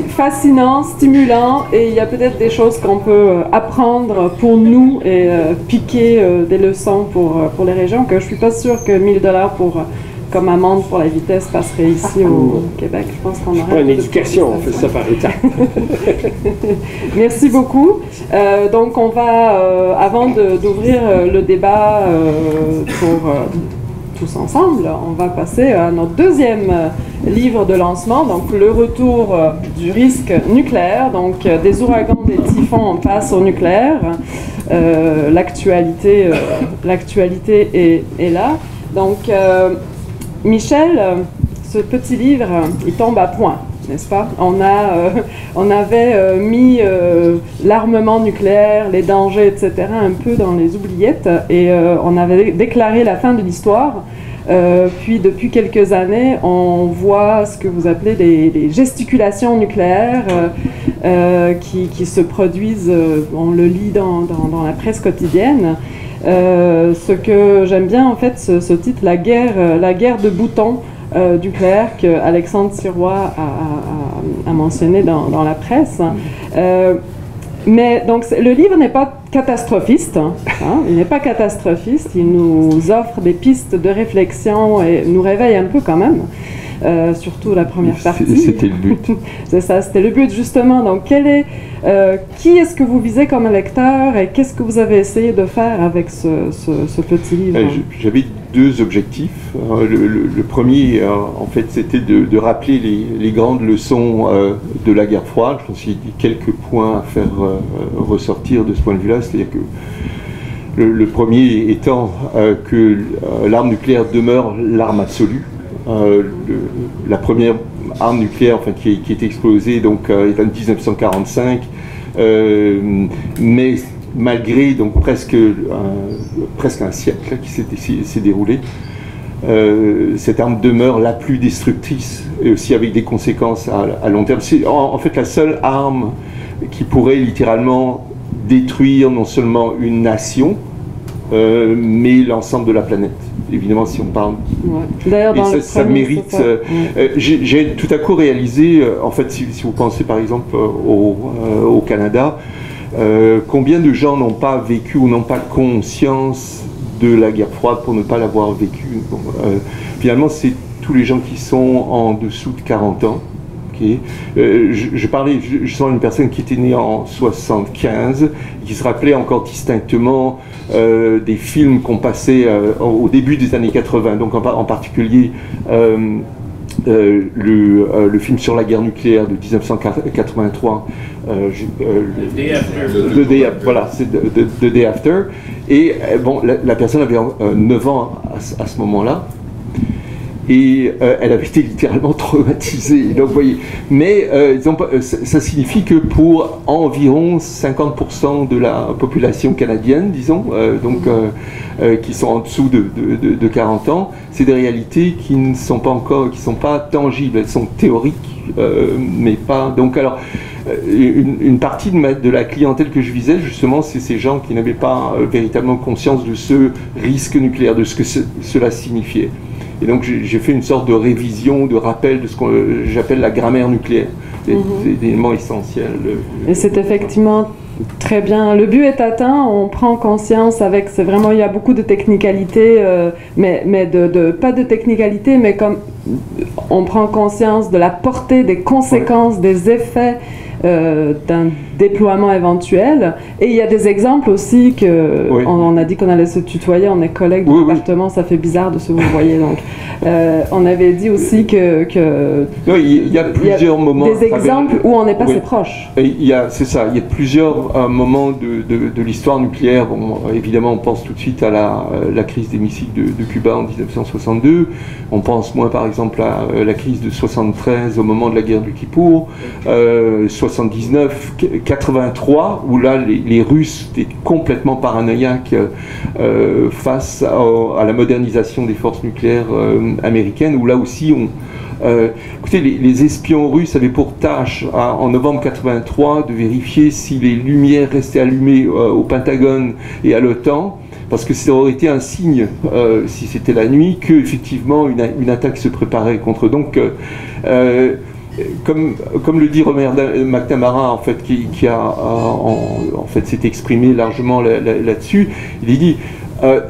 Fascinant, stimulant, et il y a peut-être des choses qu'on peut apprendre pour nous et piquer des leçons pour les régions, que je suis pas sûre que 1 000 $ comme amende pour la vitesse passerait ici au Québec. Je pense qu'on aurait... C'est pas une éducation, on fait ça par étapes. Merci beaucoup. Donc on va, avant d'ouvrir le débat tous ensemble, on va passer à notre deuxième livre de lancement, donc le retour du risque nucléaire, donc des ouragans, des typhons, on passe au nucléaire. L'actualité est là. Donc Michel, ce petit livre, il tombe à point, n'est-ce pas? On avait mis l'armement nucléaire, les dangers, etc., un peu dans les oubliettes, et on avait déclaré la fin de l'histoire. Puis depuis quelques années, on voit ce que vous appelez des gesticulations nucléaires qui se produisent, on le lit dans la presse quotidienne. Ce que j'aime bien, en fait, ce titre, la guerre de boutons nucléaire que Alexandre Sirois a mentionné dans la presse. Mais donc, le livre n'est pas catastrophiste, hein, il n'est pas catastrophiste, il nous offre des pistes de réflexion et nous réveille un peu quand même. Surtout la première partie. C'était le but. C'est ça, c'était le but justement. Donc, qui est-ce que vous visez comme lecteur et qu'est-ce que vous avez essayé de faire avec ce petit livre? J'avais deux objectifs. Le premier, en fait, c'était de rappeler les grandes leçons de la guerre froide. Je pense qu'il y a quelques points à faire ressortir de ce point de vue-là. C'est-à-dire que le premier étant que l'arme nucléaire demeure l'arme absolue. La première arme nucléaire qui est explosée donc, est en 1945, mais malgré donc, presque un siècle qui s'est déroulé, cette arme demeure la plus destructrice et aussi avec des conséquences à long terme. C'est en fait la seule arme qui pourrait littéralement détruire non seulement une nation, mais l'ensemble de la planète. Évidemment, si on parle... Ouais. D'ailleurs, ça mérite... J'ai tout à coup réalisé, en fait, si vous pensez par exemple au Canada, combien de gens n'ont pas vécu ou n'ont pas conscience de la guerre froide pour ne pas l'avoir vécu. Finalement, c'est tous les gens qui sont en dessous de 40 ans. Okay. Je sens une personne qui était née en 75, qui se rappelait encore distinctement des films qu'on passait au début des années 80, donc en particulier le film sur la guerre nucléaire de 1983, voilà, c'est The Day After, et bon, la personne avait 9 ans à ce moment-là. Et elle avait été littéralement traumatisée. Donc, vous voyez, mais ça signifie que pour environ 50% de la population canadienne, disons, qui sont en dessous de 40 ans, c'est des réalités qui ne sont pas encore, qui ne sont pas tangibles. Elles sont théoriques, mais pas. Donc, alors, une partie de la clientèle que je visais, justement, c'est ces gens qui n'avaient pas véritablement conscience de ce risque nucléaire, de ce que cela signifiait. Et donc j'ai fait une sorte de révision, de rappel de ce que j'appelle la grammaire nucléaire, des éléments essentiels. Et c'est effectivement très bien. Le but est atteint, on prend conscience avec, c'est vraiment, il y a beaucoup de technicalités, mais pas de technicalité, mais comme on prend conscience de la portée, des conséquences, des effets d'un déploiement éventuel. Et il y a des exemples aussi que on a dit qu'on allait se tutoyer, on est collègues du département, ça fait bizarre de se vous voyer. Donc, on avait dit aussi que non, il y a plusieurs moments. Des exemples où on n'est pas assez proche. C'est ça, il y a plusieurs moments de l'histoire nucléaire. Bon, évidemment, on pense tout de suite à la crise des missiles de Cuba en 1962. On pense moins, par exemple, à la crise de 73 au moment de la guerre du Kippour. 79, 83, où là, les Russes étaient complètement paranoïaques face à la modernisation des forces nucléaires américaines, où là aussi, écoutez, les espions russes avaient pour tâche, en novembre 83, de vérifier si les lumières restaient allumées au Pentagone et à l'OTAN, parce que ça aurait été un signe, si c'était la nuit, qu'effectivement une attaque se préparait contre eux. Donc, comme le dit Robert McNamara, en fait, qui a en fait s'est exprimé largement là-dessus, il dit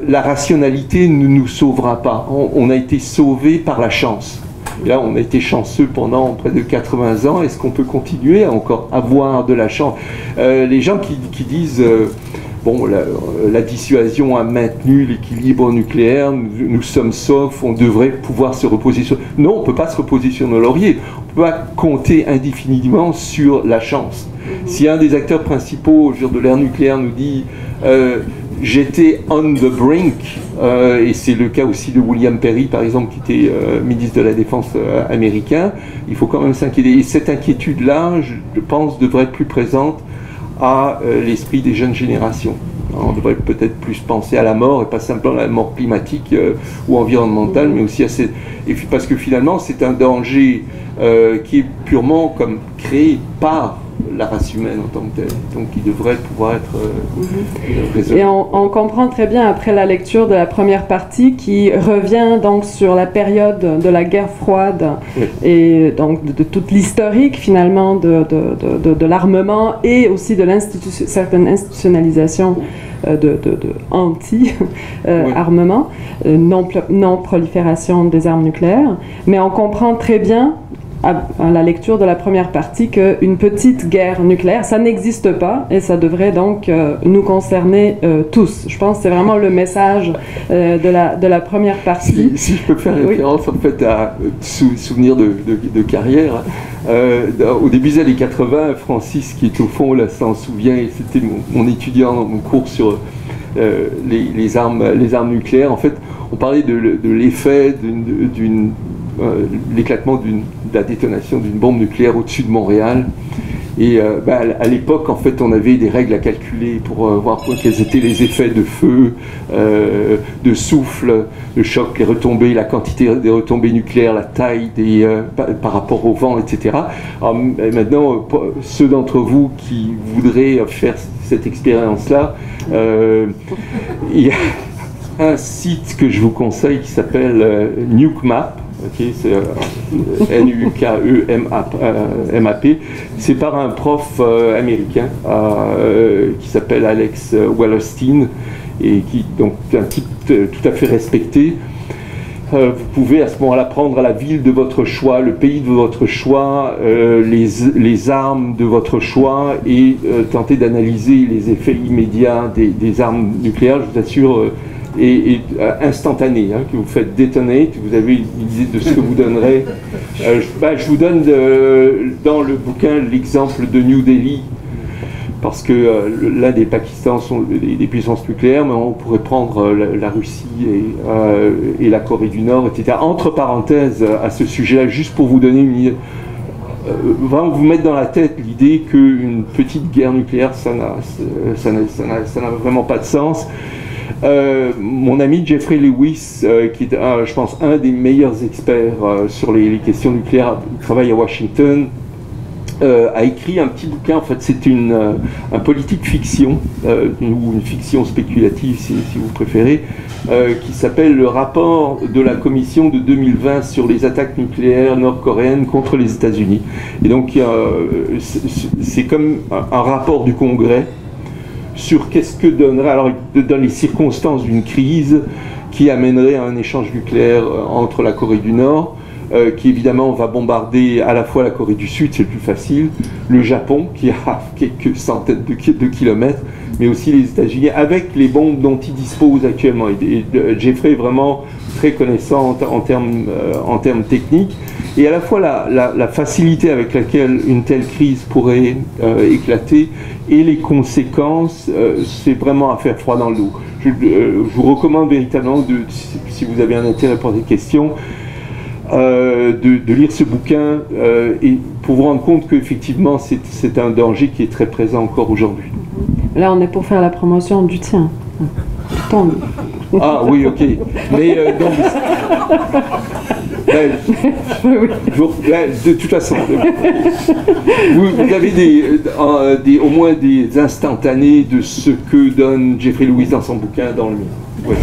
la rationalité ne nous sauvera pas. On a été sauvés par la chance. Et là, on a été chanceux pendant près de 80 ans. Est-ce qu'on peut continuer à encore avoir de la chance? Les gens qui disent bon, la dissuasion a maintenu l'équilibre nucléaire, nous sommes saufs, on devrait pouvoir se reposer sur... Non, on ne peut pas se reposer sur nos lauriers. On ne peut pas compter indéfiniment sur la chance. Si un des acteurs principaux de l'ère nucléaire nous dit j'étais on the brink, et c'est le cas aussi de William Perry, par exemple, qui était ministre de la Défense américain, il faut quand même s'inquiéter. Et cette inquiétude-là, je pense, devrait être plus présente à l'esprit des jeunes générations. On devrait peut-être plus penser à la mort, et pas simplement à la mort climatique ou environnementale, mais aussi à cette... Et puis parce que finalement, c'est un danger qui est purement comme créé par la race humaine en tant que telle. Donc il devrait pouvoir être résolu. Et on comprend très bien après la lecture de la première partie qui revient donc sur la période de la guerre froide et donc de toute l'historique finalement de l'armement et aussi de certaines institutionnalisations de anti-armement, non-prolifération des armes nucléaires. Mais on comprend très bien à la lecture de la première partie qu'une petite guerre nucléaire, ça n'existe pas et ça devrait donc nous concerner tous. Je pense que c'est vraiment le message de la première partie. Si je peux faire référence en fait à souvenir de carrière, au début des années 80, Francis, qui est au fond, là, s'en souvient, et c'était mon étudiant dans mon cours sur les armes nucléaires. En fait, on parlait de l'effet l'éclatement de la détonation d'une bombe nucléaire au-dessus de Montréal. Et à l'époque, en fait, on avait des règles à calculer pour voir quels étaient les effets de feu, de souffle, de choc, les retombées, la quantité des retombées nucléaires, la taille par rapport au vent, etc. Alors, maintenant, ceux d'entre vous qui voudraient faire cette expérience-là, il y a un site que je vous conseille qui s'appelle NukeMap. Okay, c'est NUKEMAP. C'est par un prof américain qui s'appelle Alex Wallerstein et qui donc un type tout à fait respecté. Vous pouvez à ce moment-là prendre la ville de votre choix, le pays de votre choix, les armes de votre choix et tenter d'analyser les effets immédiats des armes nucléaires. Je vous assure. Et instantané, que vous faites détonner, vous avez une idée de ce que vous donnerez. Je vous donne dans le bouquin l'exemple de New Delhi, parce que l'un des Pakistans sont des puissances nucléaires, mais on pourrait prendre la Russie et la Corée du Nord, etc. Entre parenthèses à ce sujet-là, juste pour vous donner une idée, vraiment vous mettre dans la tête l'idée qu'une petite guerre nucléaire, ça n'a vraiment pas de sens. Mon ami Jeffrey Lewis, qui est, je pense, un des meilleurs experts sur les questions nucléaires, il travaille à Washington, a écrit un petit bouquin. En fait, c'est un politique fiction, ou une fiction spéculative, si vous préférez, qui s'appelle le rapport de la commission de 2020 sur les attaques nucléaires nord-coréennes contre les États-Unis. Et donc, c'est comme un rapport du Congrès sur qu'est-ce que donnerait, alors dans les circonstances d'une crise qui amènerait à un échange nucléaire entre la Corée du Nord, qui évidemment va bombarder à la fois la Corée du Sud, c'est le plus facile, le Japon, qui a quelques centaines de kilomètres, mais aussi les États-Unis, avec les bombes dont ils disposent actuellement. Et Jeffrey est vraiment très connaissant en termes techniques, et à la fois la facilité avec laquelle une telle crise pourrait éclater, et les conséquences, c'est vraiment à faire froid dans le dos. Je vous recommande véritablement, si vous avez un intérêt pour des questions, de lire ce bouquin et pour vous rendre compte qu'effectivement c'est un danger qui est très présent encore aujourd'hui. Là on est pour faire la promotion du tien. Ton. Ah oui, ok. Mais donc, de toute façon, vous avez au moins des instantanés de ce que donne Jeffrey Lewis dans son bouquin, dans le mien. Ouais,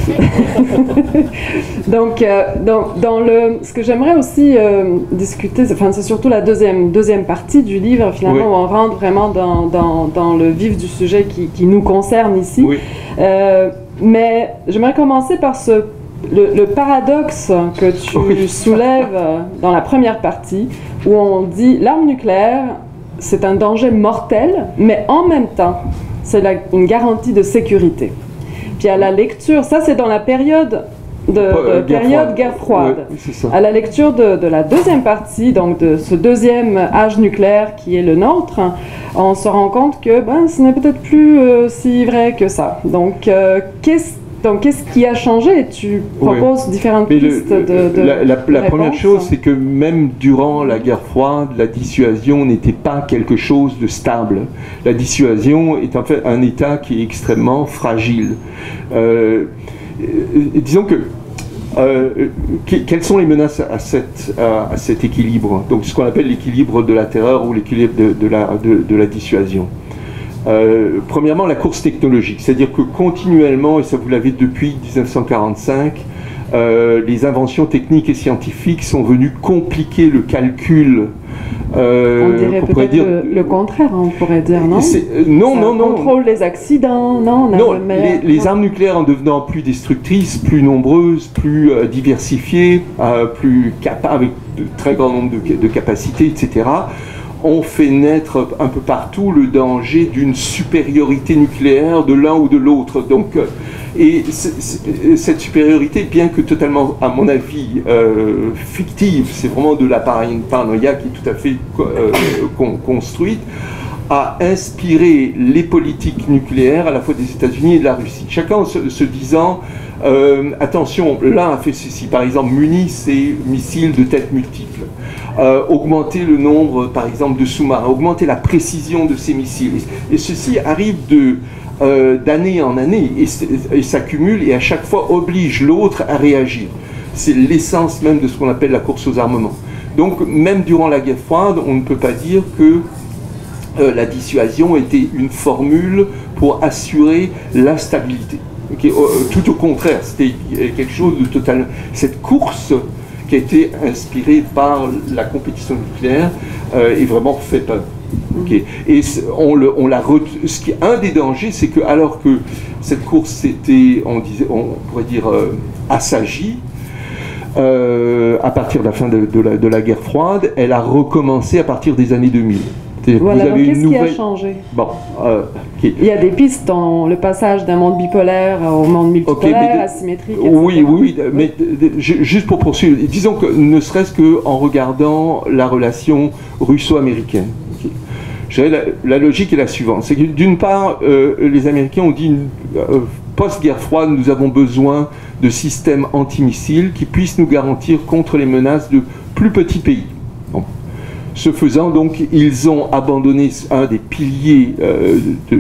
donc, ce que j'aimerais aussi discuter, c'est surtout la deuxième partie du livre, finalement, oui, où on rentre vraiment dans le vif du sujet qui nous concerne ici. Oui. Mais j'aimerais commencer par le paradoxe que tu oui, soulèves dans la première partie, où on dit l'arme nucléaire, c'est un danger mortel, mais en même temps, c'est une garantie de sécurité. Puis à la lecture, ça c'est dans la période guerre froide. Ouais, à la lecture de la deuxième partie, donc de ce deuxième âge nucléaire qui est le nôtre, on se rend compte que ce n'est peut-être plus si vrai que ça. Donc qu'est-ce qui a changé? Tu proposes différentes pistes la première chose, c'est que même durant la guerre froide, la dissuasion n'était pas quelque chose de stable. La dissuasion est en fait un état qui est extrêmement fragile. Disons que quelles sont les menaces à cet équilibre? Donc ce qu'on appelle l'équilibre de la terreur ou l'équilibre de la dissuasion. Premièrement, la course technologique, c'est-à-dire que continuellement, et ça vous l'avez depuis 1945, les inventions techniques et scientifiques sont venues compliquer le calcul. On dirait peut-être le contraire, on pourrait dire, non? Non. On contrôle les accidents, non? Les armes nucléaires, en devenant plus destructrices, plus nombreuses, plus diversifiées, avec de très grand nombre de capacités, etc., on fait naître un peu partout le danger d'une supériorité nucléaire de l'un ou de l'autre. Donc, et cette supériorité, bien que totalement, à mon avis, fictive, c'est vraiment de la paranoïa qui est tout à fait construite, a inspiré les politiques nucléaires à la fois des États-Unis et de la Russie. Chacun se disant, attention, l'un a fait ceci, par exemple, munit ses missiles de tête multiples. Augmenter le nombre, par exemple, de sous-marins, augmenter la précision de ces missiles. Et ceci arrive d'année en année et s'accumule et à chaque fois oblige l'autre à réagir. C'est l'essence même de ce qu'on appelle la course aux armements. Donc, même durant la guerre froide, on ne peut pas dire que la dissuasion était une formule pour assurer la stabilité. Okay. Tout au contraire, c'était quelque chose de total. Cette course qui a été inspirée par la compétition nucléaire est vraiment fait peur. Okay. Et un des dangers, c'est que alors que cette course s'était, on pourrait dire, assagie, à partir de la fin de la guerre froide, elle a recommencé à partir des années 2000. Voilà, donc qu'est-ce qui a changé? Bon, okay. Il y a des pistes dans le passage d'un monde bipolaire au monde multipolaire, asymétrique, etc. Oui, mais juste pour poursuivre, disons que ne serait-ce qu'en regardant la relation russo-américaine, okay. La logique est la suivante, c'est que d'une part, les Américains ont dit, post-guerre froide, nous avons besoin de systèmes antimissiles qui puissent nous garantir contre les menaces de plus petits pays. Bon. Ce faisant, donc, ils ont abandonné un des piliers de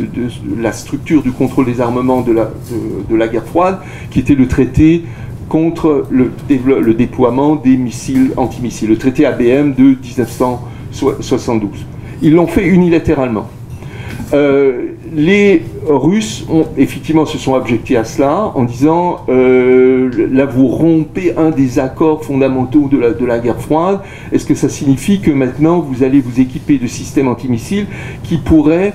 la structure du contrôle des armements de la guerre froide, qui était le traité contre le déploiement des missiles antimissiles, le traité ABM de 1972. Ils l'ont fait unilatéralement. Les Russes effectivement se sont objectés à cela en disant là vous rompez un des accords fondamentaux de la guerre froide. Est-ce que ça signifie que maintenant vous allez vous équiper de systèmes antimissiles qui pourraient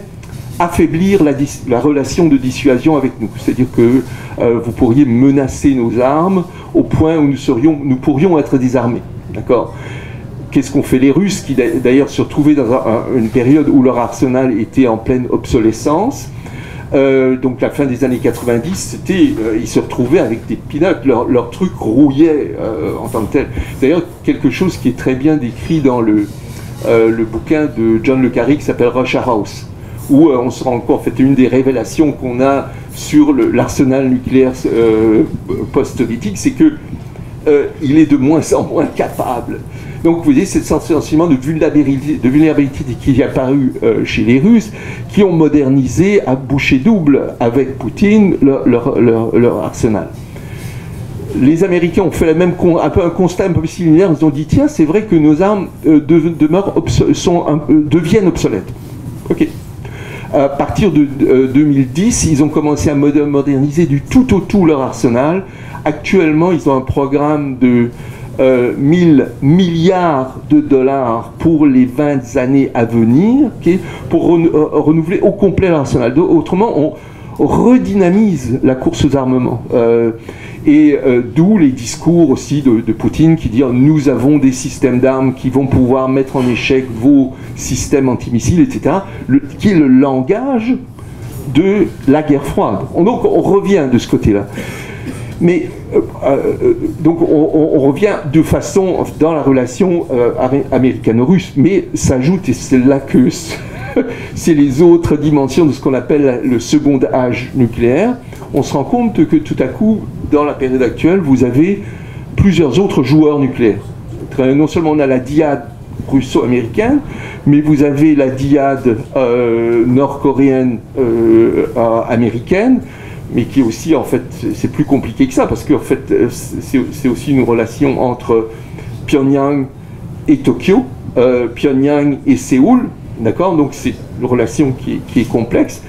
affaiblir la relation de dissuasion avec nous? C'est-à-dire que vous pourriez menacer nos armes au point où nous pourrions être désarmés. D'accord. Qu'est-ce qu'ont fait les Russes, qui d'ailleurs se retrouvaient dans une période où leur arsenal était en pleine obsolescence. Donc la fin des années 90, ils se retrouvaient avec des peanuts, leur truc rouillait en tant que tel. D'ailleurs, quelque chose qui est très bien décrit dans le bouquin de John le Carré qui s'appelle Rush House, où on se rend compte, en fait, une des révélations qu'on a sur l'arsenal nucléaire post-soviétique, c'est que il est de moins en moins capable. Donc vous voyez, c'est ce sentiment de vulnérabilité qui est apparu chez les Russes, qui ont modernisé à bouchée double avec Poutine leur arsenal. Les Américains ont fait un peu un constat un peu similaire. Ils ont dit, tiens, c'est vrai que nos armes deviennent obsolètes. Ok. À partir de 2010, ils ont commencé à moderniser du tout au tout leur arsenal. Actuellement, ils ont un programme de 1000 milliards de dollars pour les 20 années à venir, okay, pour renouveler au complet l'arsenal. Autrement, on redynamise la course aux armements. D'où les discours aussi de Poutine qui dit « nous avons des systèmes d'armes qui vont pouvoir mettre en échec vos systèmes antimissiles, etc. » qui est le langage de la guerre froide. Donc on revient de ce côté-là. Mais donc on revient de façon dans la relation américano-russe, mais s'ajoute, et c'est là que c'est les autres dimensions de ce qu'on appelle le second âge nucléaire. On se rend compte que tout à coup, dans la période actuelle, vous avez plusieurs autres joueurs nucléaires. Non seulement on a la diade russo-américaine, mais vous avez la diade nord-coréenne américaine, mais qui est aussi, en fait, c'est plus compliqué que ça, parce qu'en fait, c'est aussi une relation entre Pyongyang et Tokyo, Pyongyang et Séoul, d'accord? Donc c'est une relation qui est complexe.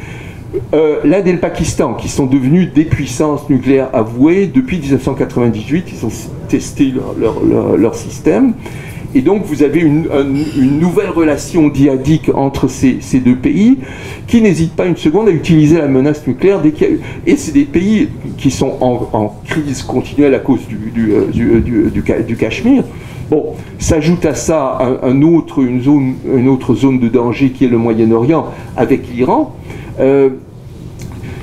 L'Inde et le Pakistan, qui sont devenus des puissances nucléaires avouées depuis 1998, ils ont testé leur système. Et donc vous avez une nouvelle relation dyadique entre ces deux pays qui n'hésitent pas une seconde à utiliser la menace nucléaire dès qu'il y a eu. Et c'est des pays qui sont en crise continuelle à cause du Cachemire. Bon, s'ajoute à ça une autre zone de danger qui est le Moyen-Orient avec l'Iran.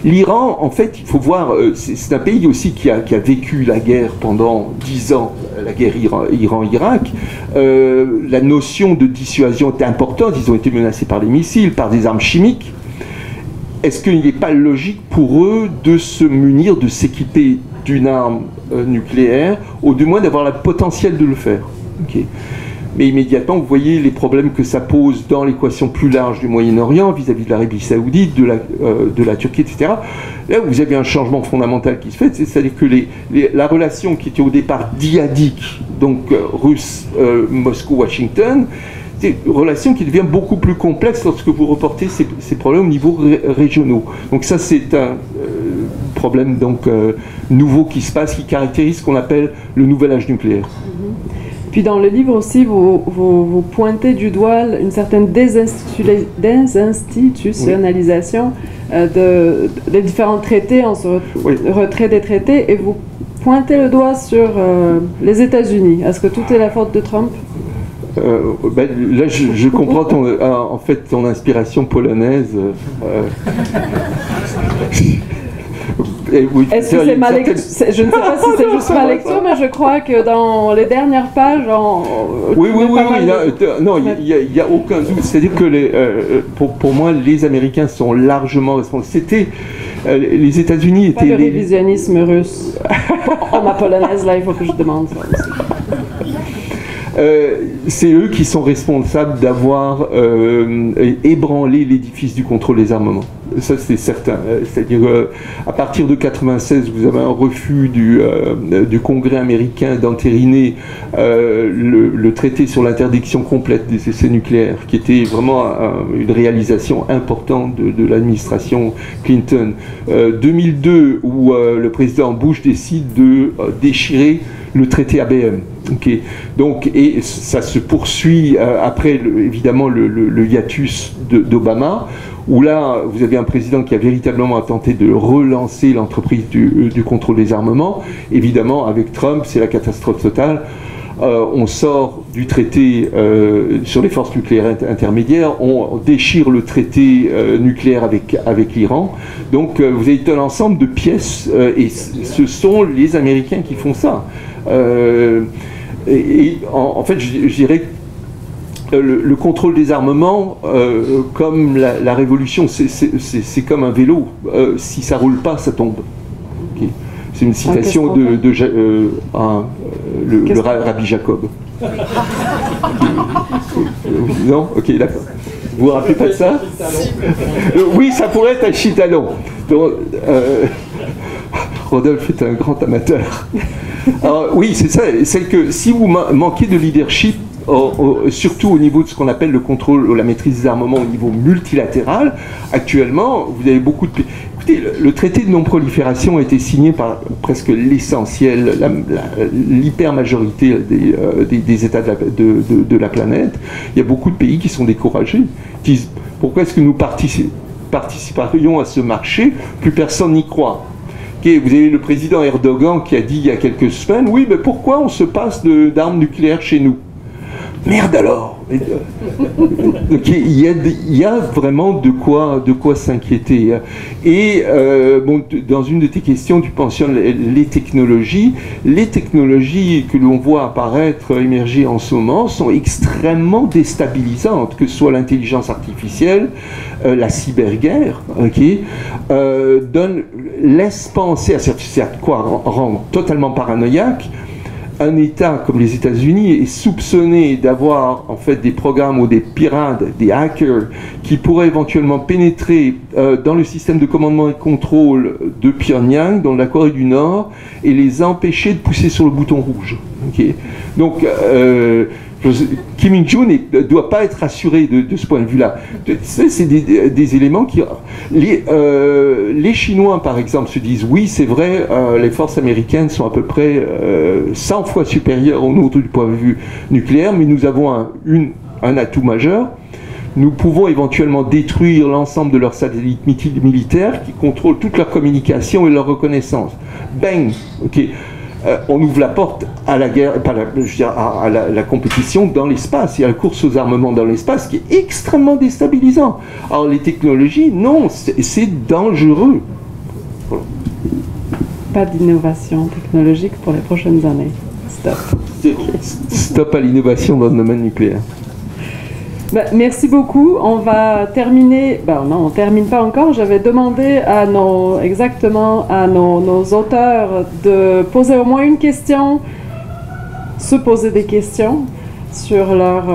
L'Iran, en fait, il faut voir, c'est un pays aussi qui a vécu la guerre pendant 10 ans, la guerre Iran-Irak. La notion de dissuasion était importante, ils ont été menacés par des missiles, par des armes chimiques. Est-ce qu'il n'est pas logique pour eux de se munir, de s'équiper d'une arme nucléaire, ou du moins d'avoir le potentiel de le faire? Okay. Mais immédiatement, vous voyez les problèmes que ça pose dans l'équation plus large du Moyen-Orient, vis-à-vis de l'Arabie Saoudite, de la Turquie, etc. Là, vous avez un changement fondamental qui se fait, c'est-à-dire que la relation qui était au départ dyadique, donc russe, Moscou-Washington, c'est une relation qui devient beaucoup plus complexe lorsque vous reportez ces problèmes au niveau régionaux. Donc ça, c'est un problème donc, nouveau qui se passe, qui caractérise ce qu'on appelle le nouvel âge nucléaire. Puis dans le livre aussi, vous pointez du doigt une certaine désinstitutionnalisation des différents traités, en retrait des traités, et vous pointez le doigt sur les États-Unis. Est-ce que tout est la faute de Trump? Là, je comprends en fait ton inspiration polonaise. Oui, est-ce que c'est ma lecture? Je ne sais pas si c'est juste ma lecture, mais je crois que dans les dernières pages, oui. Non, il n'y a aucun doute. C'est-à-dire que pour moi, les Américains sont largement responsables. Les États-Unis étaient... Pas le révisionnisme russe. Ma polonaise, là, il faut que je demande ça aussi. C'est eux qui sont responsables d'avoir ébranlé l'édifice du contrôle des armements. Ça, c'est certain. C'est-à-dire, à partir de 1996, vous avez un refus du Congrès américain d'entériner le traité sur l'interdiction complète des essais nucléaires, qui était vraiment une réalisation importante de l'administration Clinton. 2002, où le président Bush décide de déchirer le traité ABM. Okay. Donc, et ça se poursuit après, évidemment, le hiatus d'Obama, où là, vous avez un président qui a véritablement tenté de relancer l'entreprise du contrôle des armements. Évidemment, avec Trump, c'est la catastrophe totale. on sort du traité sur les forces nucléaires intermédiaires, on déchire le traité nucléaire avec l'Iran. Donc vous avez un ensemble de pièces, et ce sont les Américains qui font ça. En fait, je dirais que le contrôle des armements, comme la révolution, c'est comme un vélo. Si ça roule pas, ça tombe. Okay. C'est une citation de le Rabbi Jacob. Non? Ok, d'accord. Vous vous rappelez pas de ça? Oui, ça pourrait être un chitalon. Donc, Rodolphe est un grand amateur. Alors, oui, c'est ça. C'est que si vous manquez de leadership, surtout au niveau de ce qu'on appelle le contrôle ou la maîtrise des armements au niveau multilatéral, actuellement, vous avez beaucoup de pays. Écoutez, le traité de non-prolifération a été signé par presque l'essentiel, l'hyper-majorité des États de la planète. Il y a beaucoup de pays qui sont découragés, qui disent pourquoi est-ce que nous participerions à ce marché? Plus personne n'y croit. Okay, vous avez le président Erdogan qui a dit il y a quelques semaines, oui, mais pourquoi on se passe d'armes nucléaires chez nous? Merde alors. Okay, il y a vraiment de quoi s'inquiéter. Et bon, dans une de tes questions, tu mentionnes les technologies. Les technologies que l'on voit apparaître, émerger en ce moment, sont extrêmement déstabilisantes, que ce soit l'intelligence artificielle, la cyberguerre, okay, laisse penser à quoi rendre totalement paranoïaque. Un État comme les États-Unis est soupçonné d'avoir en fait des programmes ou des pirates, des hackers, qui pourraient éventuellement pénétrer dans le système de commandement et de contrôle de Pyongyang, dans la Corée du Nord, et les empêcher de pousser sur le bouton rouge. Okay. Donc, Kim Il-jung ne doit pas être rassuré de ce point de vue-là. C'est des éléments qui... Les Chinois, par exemple, se disent, oui, c'est vrai, les forces américaines sont à peu près 100 fois supérieures aux nôtres du point de vue nucléaire, mais nous avons un atout majeur. Nous pouvons éventuellement détruire l'ensemble de leurs satellites militaires qui contrôlent toute leur communication et leur reconnaissance. Bang, ok. On ouvre la porte à la guerre, à la compétition dans l'espace. Il y a la course aux armements dans l'espace qui est extrêmement déstabilisant. Alors les technologies, non, c'est dangereux. Voilà. Pas d'innovation technologique pour les prochaines années. Stop. Stop à l'innovation dans le domaine nucléaire. Merci beaucoup. On va terminer. Non, on ne termine pas encore. J'avais demandé à nos auteurs de poser au moins une question, se poser des questions sur leurs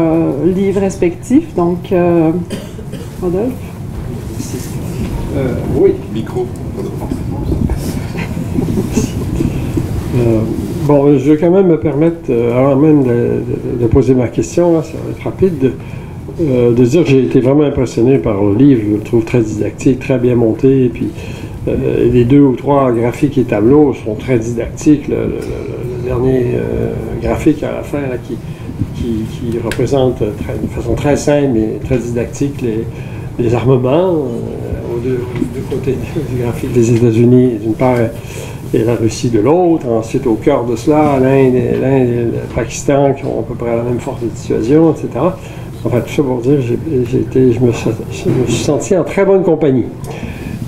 livres respectifs. Donc, Rodolphe. Oui. Micro. Bon, je vais quand même me permettre, avant même de poser ma question, là, ça va être rapide, de dire que j'ai été vraiment impressionné par le livre. Je le trouve très didactique, très bien monté, et puis les 2 ou 3 graphiques et tableaux sont très didactiques. Le dernier graphique à la fin là, qui représente de façon très simple et très didactique les armements aux deux côtés du graphique des États-Unis d'une part et la Russie de l'autre. Ensuite, au cœur de cela, l'Inde et le Pakistan qui ont à peu près la même force de dissuasion, etc. Enfin, tout ça pour dire, je me suis senti en très bonne compagnie.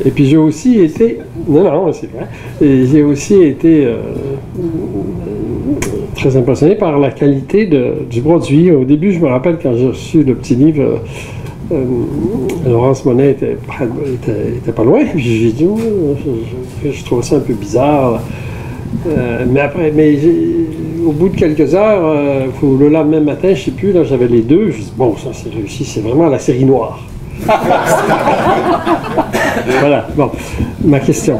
Et puis j'ai aussi été... Non, c'est vrai. Et j'ai aussi été très impressionné par la qualité du produit. Au début, je me rappelle quand j'ai reçu le petit livre, Laurence Monet était pas loin. Puis j'ai dit, je trouvais ça un peu bizarre. Mais au bout de quelques heures, le lendemain matin, je ne sais plus, là, j'avais les 2. Je dis, bon, ça c'est réussi, c'est vraiment la série noire. Voilà, bon, ma question.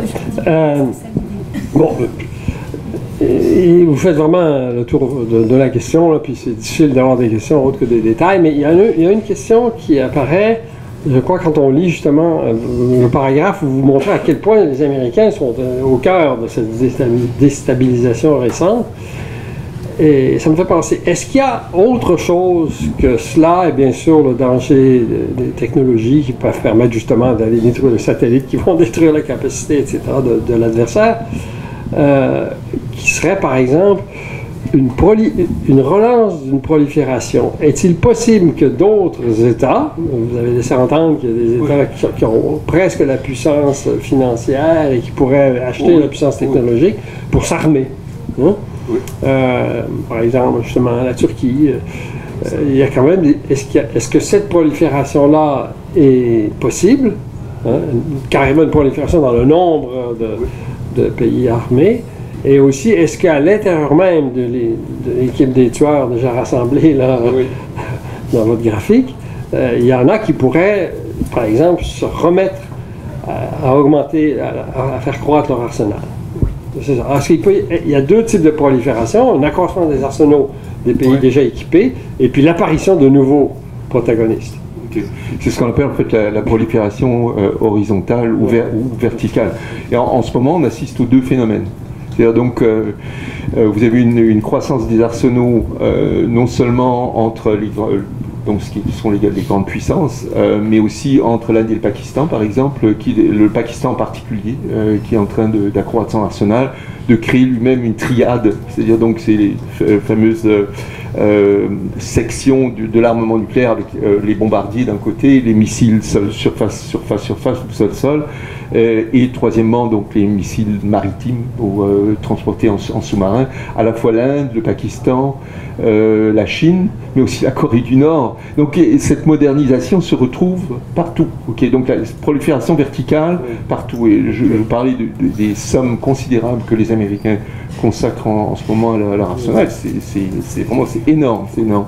Et vous faites vraiment le tour de la question, là, puis c'est difficile d'avoir des questions autres que des détails, mais il y a une question qui apparaît, je crois, quand on lit justement le paragraphe où vous montrez à quel point les Américains sont au cœur de cette déstabilisation récente. Et ça me fait penser, est-ce qu'il y a autre chose que cela, et bien sûr le danger des technologies qui peuvent permettre justement d'aller détruire les satellites, qui vont détruire la capacité, etc., de l'adversaire, qui serait par exemple une relance d'une prolifération. Est-il possible que d'autres États, vous avez laissé entendre qu'il y a des États qui ont presque la puissance financière et qui pourraient acheter la puissance technologique pour s'armer, hein? Par exemple, justement, la Turquie, il y a quand même... Est-ce que cette prolifération-là est possible, hein? Carrément une prolifération dans le nombre de pays armés? Et aussi, est-ce qu'à l'intérieur même de l'équipe des tueurs déjà rassemblés là, dans votre graphique, il y en a qui pourraient, par exemple, se remettre à augmenter, à faire croître leur arsenal? C'est ça. Alors, il y a deux types de prolifération, un accroissement des arsenaux des pays déjà équipés, et puis l'apparition de nouveaux protagonistes. C'est ce qu'on appelle en fait la prolifération horizontale ou verticale. Et en ce moment, on assiste aux deux phénomènes. C'est-à-dire donc, vous avez une croissance des arsenaux non seulement entre donc ce qui sont les grandes puissances, mais aussi entre l'Inde et le Pakistan, par exemple, le Pakistan en particulier, qui est en train d'accroître son arsenal, de créer lui-même une triade, c'est-à-dire donc c'est les fameuses sections de l'armement nucléaire avec les bombardiers d'un côté, les missiles surface, sol-sol, et troisièmement donc les missiles maritimes ou transportés en sous-marin, à la fois l'Inde, le Pakistan, la Chine, mais aussi la Corée du Nord. Donc cette modernisation se retrouve partout. Donc la prolifération verticale partout. Et je parlais des sommes considérables que les Américains consacrent en ce moment à leur arsenal. C'est vraiment énorme, c'est énorme.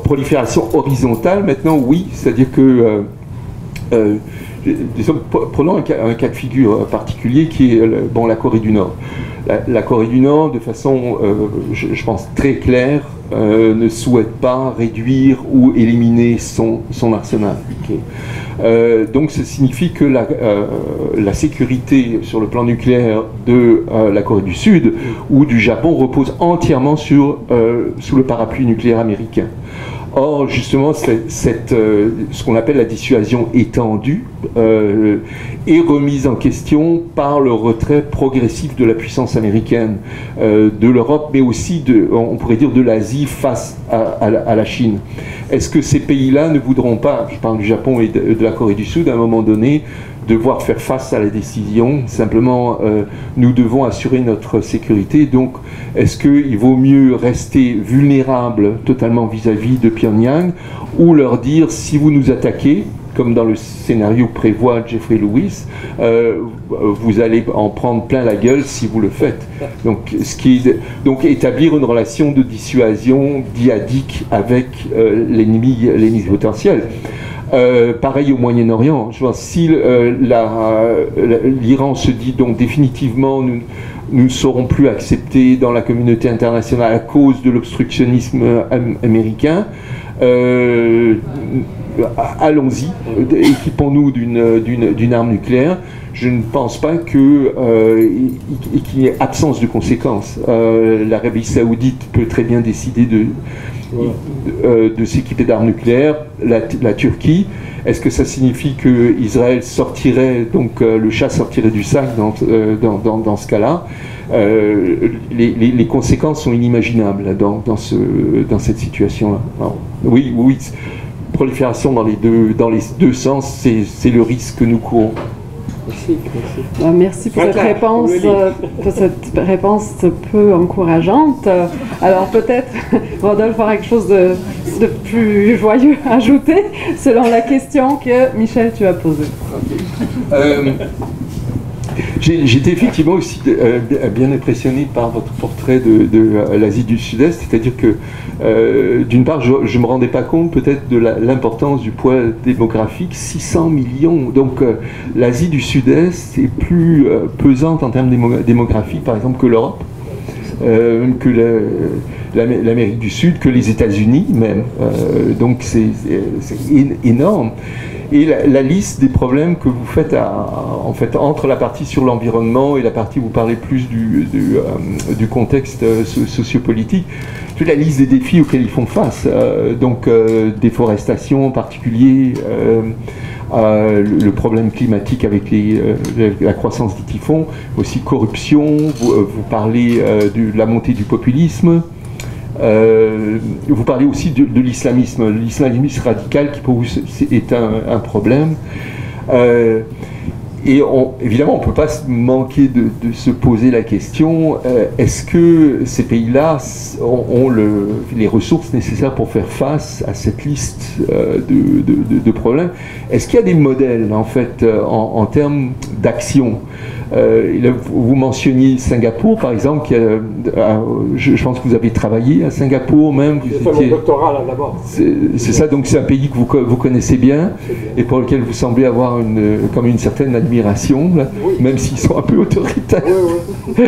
Prolifération horizontale, maintenant, oui, c'est-à-dire que prenons un cas de figure particulier qui est la Corée du Nord. La Corée du Nord, de façon, je pense, très claire, ne souhaite pas réduire ou éliminer son arsenal. Donc, ça signifie que la sécurité sur le plan nucléaire de la Corée du Sud ou du Japon repose entièrement sous le parapluie nucléaire américain. Or, justement, ce qu'on appelle la dissuasion étendue est remise en question par le retrait progressif de la puissance américaine de l'Europe, mais aussi, on pourrait dire, de l'Asie face à la Chine. Est-ce que ces pays-là ne voudront pas, je parle du Japon et de la Corée du Sud, à un moment donné, devoir faire face à la décision? Simplement, nous devons assurer notre sécurité. Donc, est-ce qu'il vaut mieux rester vulnérable totalement vis-à-vis de Pyongyang, ou leur dire, si vous nous attaquez, comme dans le scénario que prévoit Jeffrey Lewis, vous allez en prendre plein la gueule si vous le faites. Donc établir une relation de dissuasion dyadique avec l'ennemi potentiel. Pareil au Moyen-Orient. Je pense, si l'Iran se dit donc définitivement nous ne serons plus acceptés dans la communauté internationale à cause de l'obstructionnisme américain, allons-y, équipons-nous d'une arme nucléaire. Je ne pense pas qu'il y ait absence de conséquences. L'Arabie Saoudite peut très bien décider de s'équiper d'armes nucléaires. La Turquie, est-ce que ça signifie que Israël sortirait, donc le chat sortirait du sac dans ce cas-là? Les conséquences sont inimaginables dans cette situation-là. Oui, prolifération dans les deux sens, c'est le risque que nous courons. Merci pour cette réponse peu encourageante. Alors peut-être Rodolphe aura quelque chose de plus joyeux à ajouter selon la question que Michel tu as posée. J'étais effectivement aussi bien impressionné par votre portrait de l'Asie du Sud-Est, c'est-à-dire que d'une part je ne me rendais pas compte peut-être de l'importance du poids démographique, 600 millions, donc l'Asie du Sud-Est est plus pesante en termes démographiques par exemple que l'Europe, que l'Amérique du Sud, que les États-Unis même, donc c'est énorme. Et la liste des problèmes que vous faites en fait, entre la partie sur l'environnement et la partie où vous parlez plus du contexte sociopolitique, toute la liste des défis auxquels ils font face, donc déforestation en particulier, le problème climatique avec la croissance des typhons, aussi corruption, vous parlez de la montée du populisme, vous parlez aussi de l'islamisme radical qui pour vous est un problème. Et évidemment, on ne peut pas manquer de se poser la question, est-ce que ces pays-là ont les ressources nécessaires pour faire face à cette liste de problèmes? Est-ce qu'il y a des modèles, en fait, en termes d'action? Vous mentionniez Singapour, par exemple, je pense que vous avez travaillé à Singapour même. J'ai fait mon doctorat là d'abord. C'est ça, donc c'est un pays que vous connaissez bien et pour lequel vous semblez avoir comme une certaine admiration, là, oui. Même s'ils sont un peu autoritaires. Oui.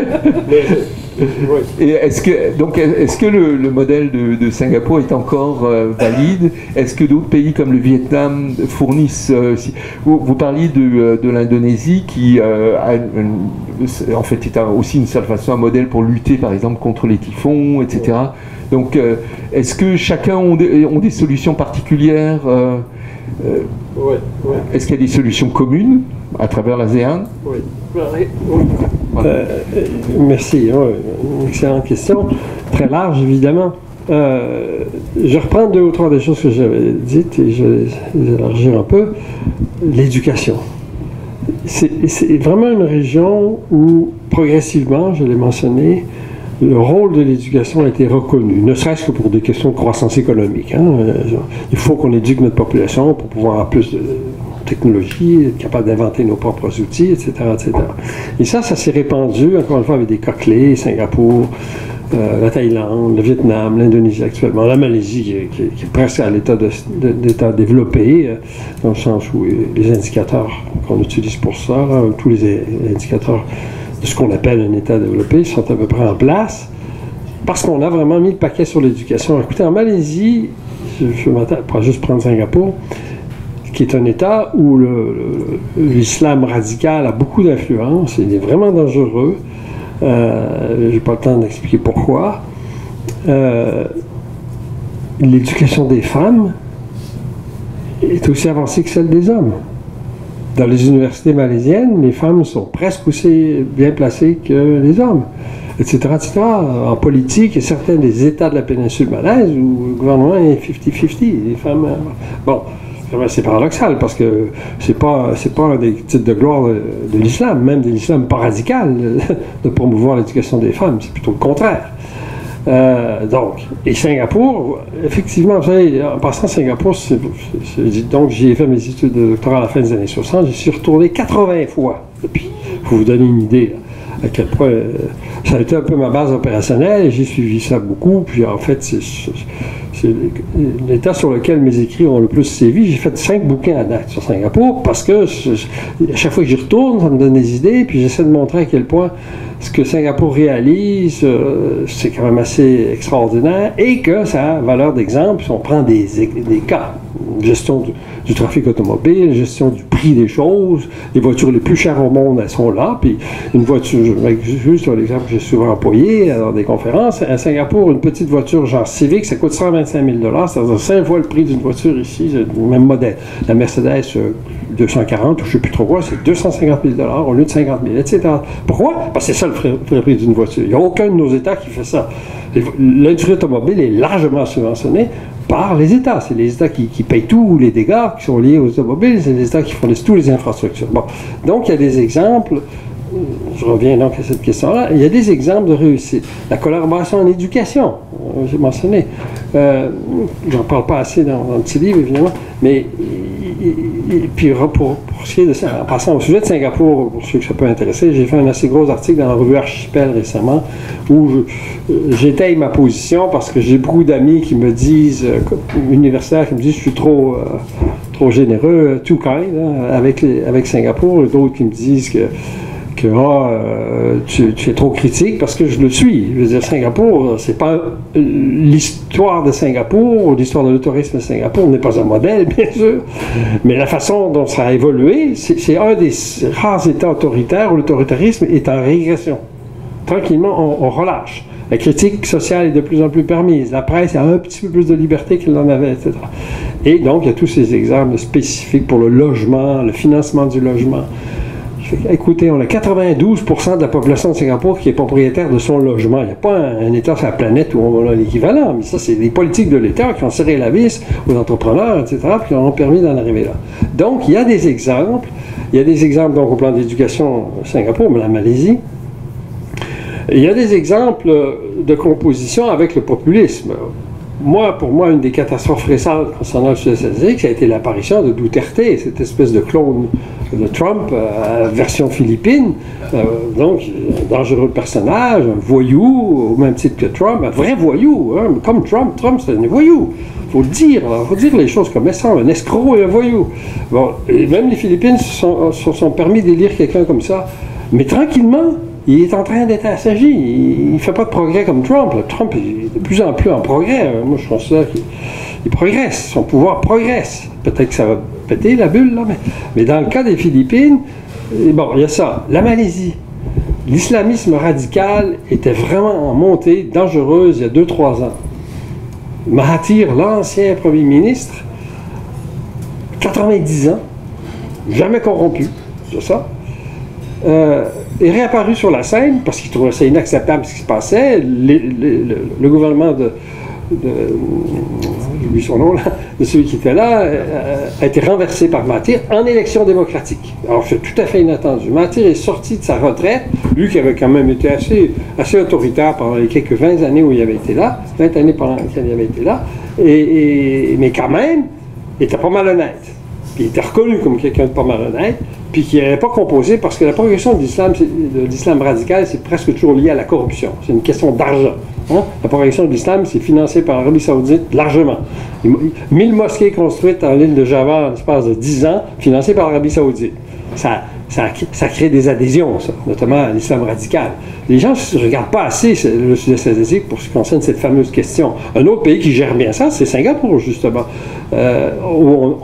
Et est-ce que le modèle de Singapour est encore valide? Est-ce que d'autres pays comme le Vietnam fournissent... vous parliez de l'Indonésie qui en fait est aussi une seule façon, un modèle pour lutter par exemple contre les typhons, etc. Donc est-ce que chacun ont des solutions particulières? Est-ce qu'il y a des solutions communes à travers l'ASEAN? Oui. Merci. Une excellente question. Très large, évidemment. Je reprends 2 ou 3 des choses que j'avais dites et je vais les élargir un peu. L'éducation. C'est vraiment une région où, progressivement, je l'ai mentionné, le rôle de l'éducation a été reconnu, ne serait-ce que pour des questions de croissance économique. Il faut qu'on éduque notre population pour pouvoir avoir plus de technologie, être capable d'inventer nos propres outils, etc., etc. Et ça s'est répandu, encore une fois, avec des cas clés, Singapour, la Thaïlande, le Vietnam, l'Indonésie actuellement, la Malaisie qui est presque à l'état développé, dans le sens où les indicateurs qu'on utilise pour ça, là, tous les indicateurs de ce qu'on appelle un État développé sont à peu près en place, parce qu'on a vraiment mis le paquet sur l'éducation. Écoutez, en Malaisie, je m'attends, pour juste prendre Singapour, qui est un État où l'islam radical a beaucoup d'influence, il est vraiment dangereux. Je n'ai pas le temps d'expliquer pourquoi. L'éducation des femmes est aussi avancée que celle des hommes. Dans les universités malaisiennes, les femmes sont presque aussi bien placées que les hommes, etc., etc. En politique, il y a certains des États de la péninsule malaise où le gouvernement est 50-50. Les femmes... Bon, c'est paradoxal parce que c'est pas un des titres de gloire de l'islam, même de l'islam pas radical, de promouvoir l'éducation des femmes. C'est plutôt le contraire. Et Singapour, effectivement, vous savez, en passant à Singapour, donc j'y ai fait mes études de doctorat à la fin des années 60, j'y suis retourné 80 fois depuis, pour vous donner une idée à quel point ça a été un peu ma base opérationnelle, et j'ai suivi ça beaucoup, puis en fait, c'est l'état sur lequel mes écrits ont le plus sévi. J'ai fait 5 bouquins à date sur Singapour, parce que à chaque fois que j'y retourne, ça me donne des idées, puis j'essaie de montrer à quel point ce que Singapour réalise, c'est quand même assez extraordinaire, et que ça a valeur d'exemple si on prend des cas. Gestion du trafic automobile, gestion du prix des choses, les voitures les plus chères au monde, elles sont là, puis une voiture, juste l'exemple que j'ai souvent employé dans des conférences, à Singapour, une petite voiture genre Civic, ça coûte 125 000 $, c'est-à-dire 5 fois le prix d'une voiture ici, du même modèle. La Mercedes 240, ou je ne sais plus trop quoi, c'est 250 000 $ au lieu de 50 000, etc. Pourquoi? Parce que c'est ça le prix d'une voiture. Il n'y a aucun de nos États qui fait ça. L'industrie automobile est largement subventionnée par les États. C'est les États qui payent tous les dégâts qui sont liés aux automobiles, c'est les États qui fournissent toutes les infrastructures. Bon. Donc, il y a des exemples, je reviens donc à cette question-là, il y a des exemples de réussite. La collaboration en éducation, j'ai mentionné, j'en parle pas assez dans le petit livre, évidemment, mais puis pour ce qui est de ça, en passant au sujet de Singapour, pour ceux que ça peut intéresser, j'ai fait un assez gros article dans la revue Archipel récemment où j'étaye ma position parce que j'ai beaucoup d'amis qui me disent, universitaires qui me disent je suis trop généreux, too kind, avec Singapour, et d'autres qui me disent que tu es trop critique, parce que je le suis. Je veux dire, Singapour, c'est pas l'histoire de Singapour, ou l'histoire de tourisme de Singapour n'est pas un modèle, bien sûr, mais la façon dont ça a évolué, c'est un des rares États autoritaires où l'autoritarisme est en régression. Tranquillement, on relâche. La critique sociale est de plus en plus permise. La presse a un petit peu plus de liberté qu'elle en avait, etc. Et donc, il y a tous ces exemples spécifiques pour le logement, le financement du logement. Écoutez, on a 92% de la population de Singapour qui est propriétaire de son logement. Il n'y a pas un État sur la planète où on a l'équivalent, mais ça, c'est les politiques de l'État qui ont serré la vis aux entrepreneurs, etc., puis qui ont permis d'en arriver là. Donc, il y a des exemples. Il y a des exemples, donc, au plan de l'éducation au Singapour, mais la Malaisie. Il y a des exemples de composition avec le populisme. Pour moi, une des catastrophes récentes concernant le sud-est asiatique, ça a été l'apparition de Duterte, cette espèce de clone de Trump, version philippine. Donc, un dangereux personnage, un voyou, au même titre que Trump, un vrai voyou, hein, comme Trump. Trump, c'est un voyou. Il faut dire les choses comme elles sont, un escroc et un voyou. Bon, et même les Philippines se sont permis d'élire quelqu'un comme ça, mais tranquillement. Il est en train d'être assagi. Il ne fait pas de progrès comme Trump. Trump est de plus en plus en progrès. Moi, je considère qu'il progresse. Son pouvoir progresse. Peut-être que ça va péter la bulle, là, mais dans le cas des Philippines, bon, il y a ça. La Malaisie. L'islamisme radical était vraiment en montée dangereuse il y a 2-3 ans. Mahathir, l'ancien premier ministre, 90 ans, jamais corrompu, c'est ça. Est réapparu sur la scène parce qu'il trouvait ça inacceptable ce qui se passait. Le gouvernement j'oublie son nom, là, de celui qui était là, a été renversé par Mahathir en élection démocratique. Alors c'est tout à fait inattendu. Mahathir est sorti de sa retraite, lui qui avait quand même été assez autoritaire pendant les quelques 20 années où il avait été là, 20 années pendant lesquelles il avait été là, mais quand même, il était pas malhonnête. Puis il était reconnu comme quelqu'un de pas malhonnête, puis qui n'avait pas composé, parce que la progression de l'islam radical, c'est presque toujours lié à la corruption. C'est une question d'argent. Hein? La progression de l'islam, c'est financé par l'Arabie Saoudite largement. 1000 mosquées construites en l'île de Java en l'espace de 10 ans, financées par l'Arabie Saoudite. Ça crée des adhésions, ça, notamment à l'islam radical. Les gens ne regardent pas assez le sud-est asiatique pour ce qui concerne cette fameuse question. Un autre pays qui gère bien ça, c'est Singapour, justement, où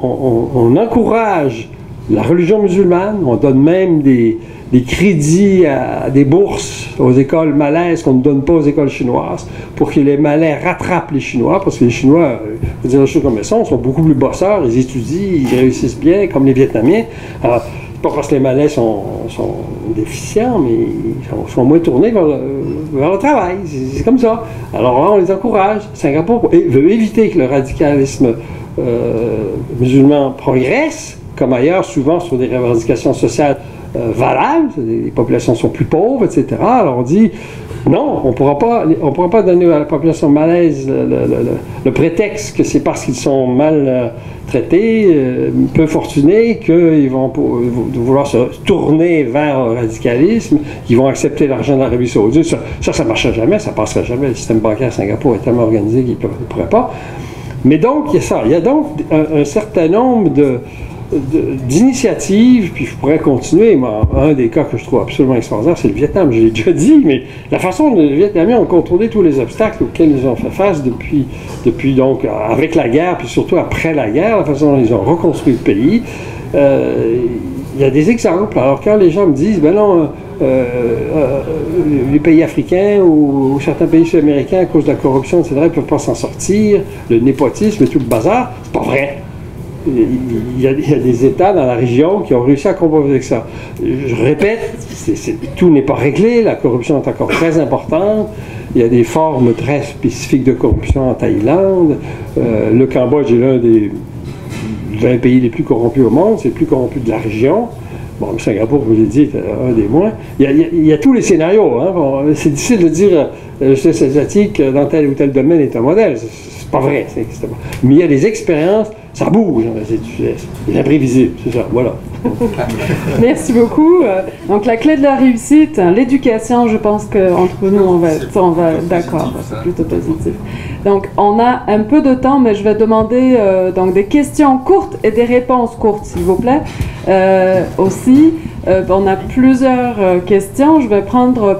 on encourage la religion musulmane, on donne même des crédits à des bourses aux écoles malaises qu'on ne donne pas aux écoles chinoises pour que les Malais rattrapent les Chinois, parce que les Chinois, je veux dire les choses comme elles sont beaucoup plus bosseurs, ils étudient, ils réussissent bien, comme les Vietnamiens. Alors, pas parce que les Malais sont déficients, mais ils sont moins tournés vers le travail. C'est comme ça. Alors là, on les encourage. Singapour veut éviter que le radicalisme musulman progresse, comme ailleurs, souvent sur des revendications sociales valables, les populations sont plus pauvres, etc. Alors on dit, non, on ne pourra pas donner à la population malaise le prétexte que c'est parce qu'ils sont mal traités, peu fortunés, qu'ils vont vouloir se tourner vers le radicalisme, qu'ils vont accepter l'argent de l'Arabie Saoudite. Ça ne marchera jamais, ça ne passera jamais. Le système bancaire à Singapour est tellement organisé qu'il ne pourrait pas. Mais donc, il y a ça. Il y a donc un certain nombre d'initiatives, puis je pourrais continuer. Moi, un des cas que je trouve absolument extraordinaire, c'est le Vietnam. Je l'ai déjà dit, mais la façon dont les Vietnamiens ont contourné tous les obstacles auxquels ils ont fait face depuis donc, avec la guerre, puis surtout après la guerre, la façon dont ils ont reconstruit le pays. Il y a des exemples. Alors, quand les gens me disent, ben non, les pays africains ou certains pays sud-américains, à cause de la corruption, etc., ne peuvent pas s'en sortir, le népotisme et tout le bazar, c'est pas vrai. Il y a des États dans la région qui ont réussi à composer avec ça. Je répète, tout n'est pas réglé, la corruption est encore très importante, il y a des formes très spécifiques de corruption en Thaïlande, le Cambodge est l'un des 20 pays les plus corrompus au monde, c'est le plus corrompu de la région. Bon, Singapour, je vous l'ai dit, est un des moins. Il y a tous les scénarios. Hein. Bon, c'est difficile de dire le sud-est asiatique dans tel ou tel domaine est un modèle. C'est pas vrai. Mais il y a des expériences, ça bouge dans les études. C'est imprévisible, c'est ça. Voilà. Merci beaucoup. Donc, la clé de la réussite, l'éducation, je pense qu'entre nous, on va d'accord, c'est plutôt positif. Donc, on a un peu de temps, mais je vais demander donc des questions courtes et des réponses courtes, s'il vous plaît. Aussi, on a plusieurs questions. Je vais prendre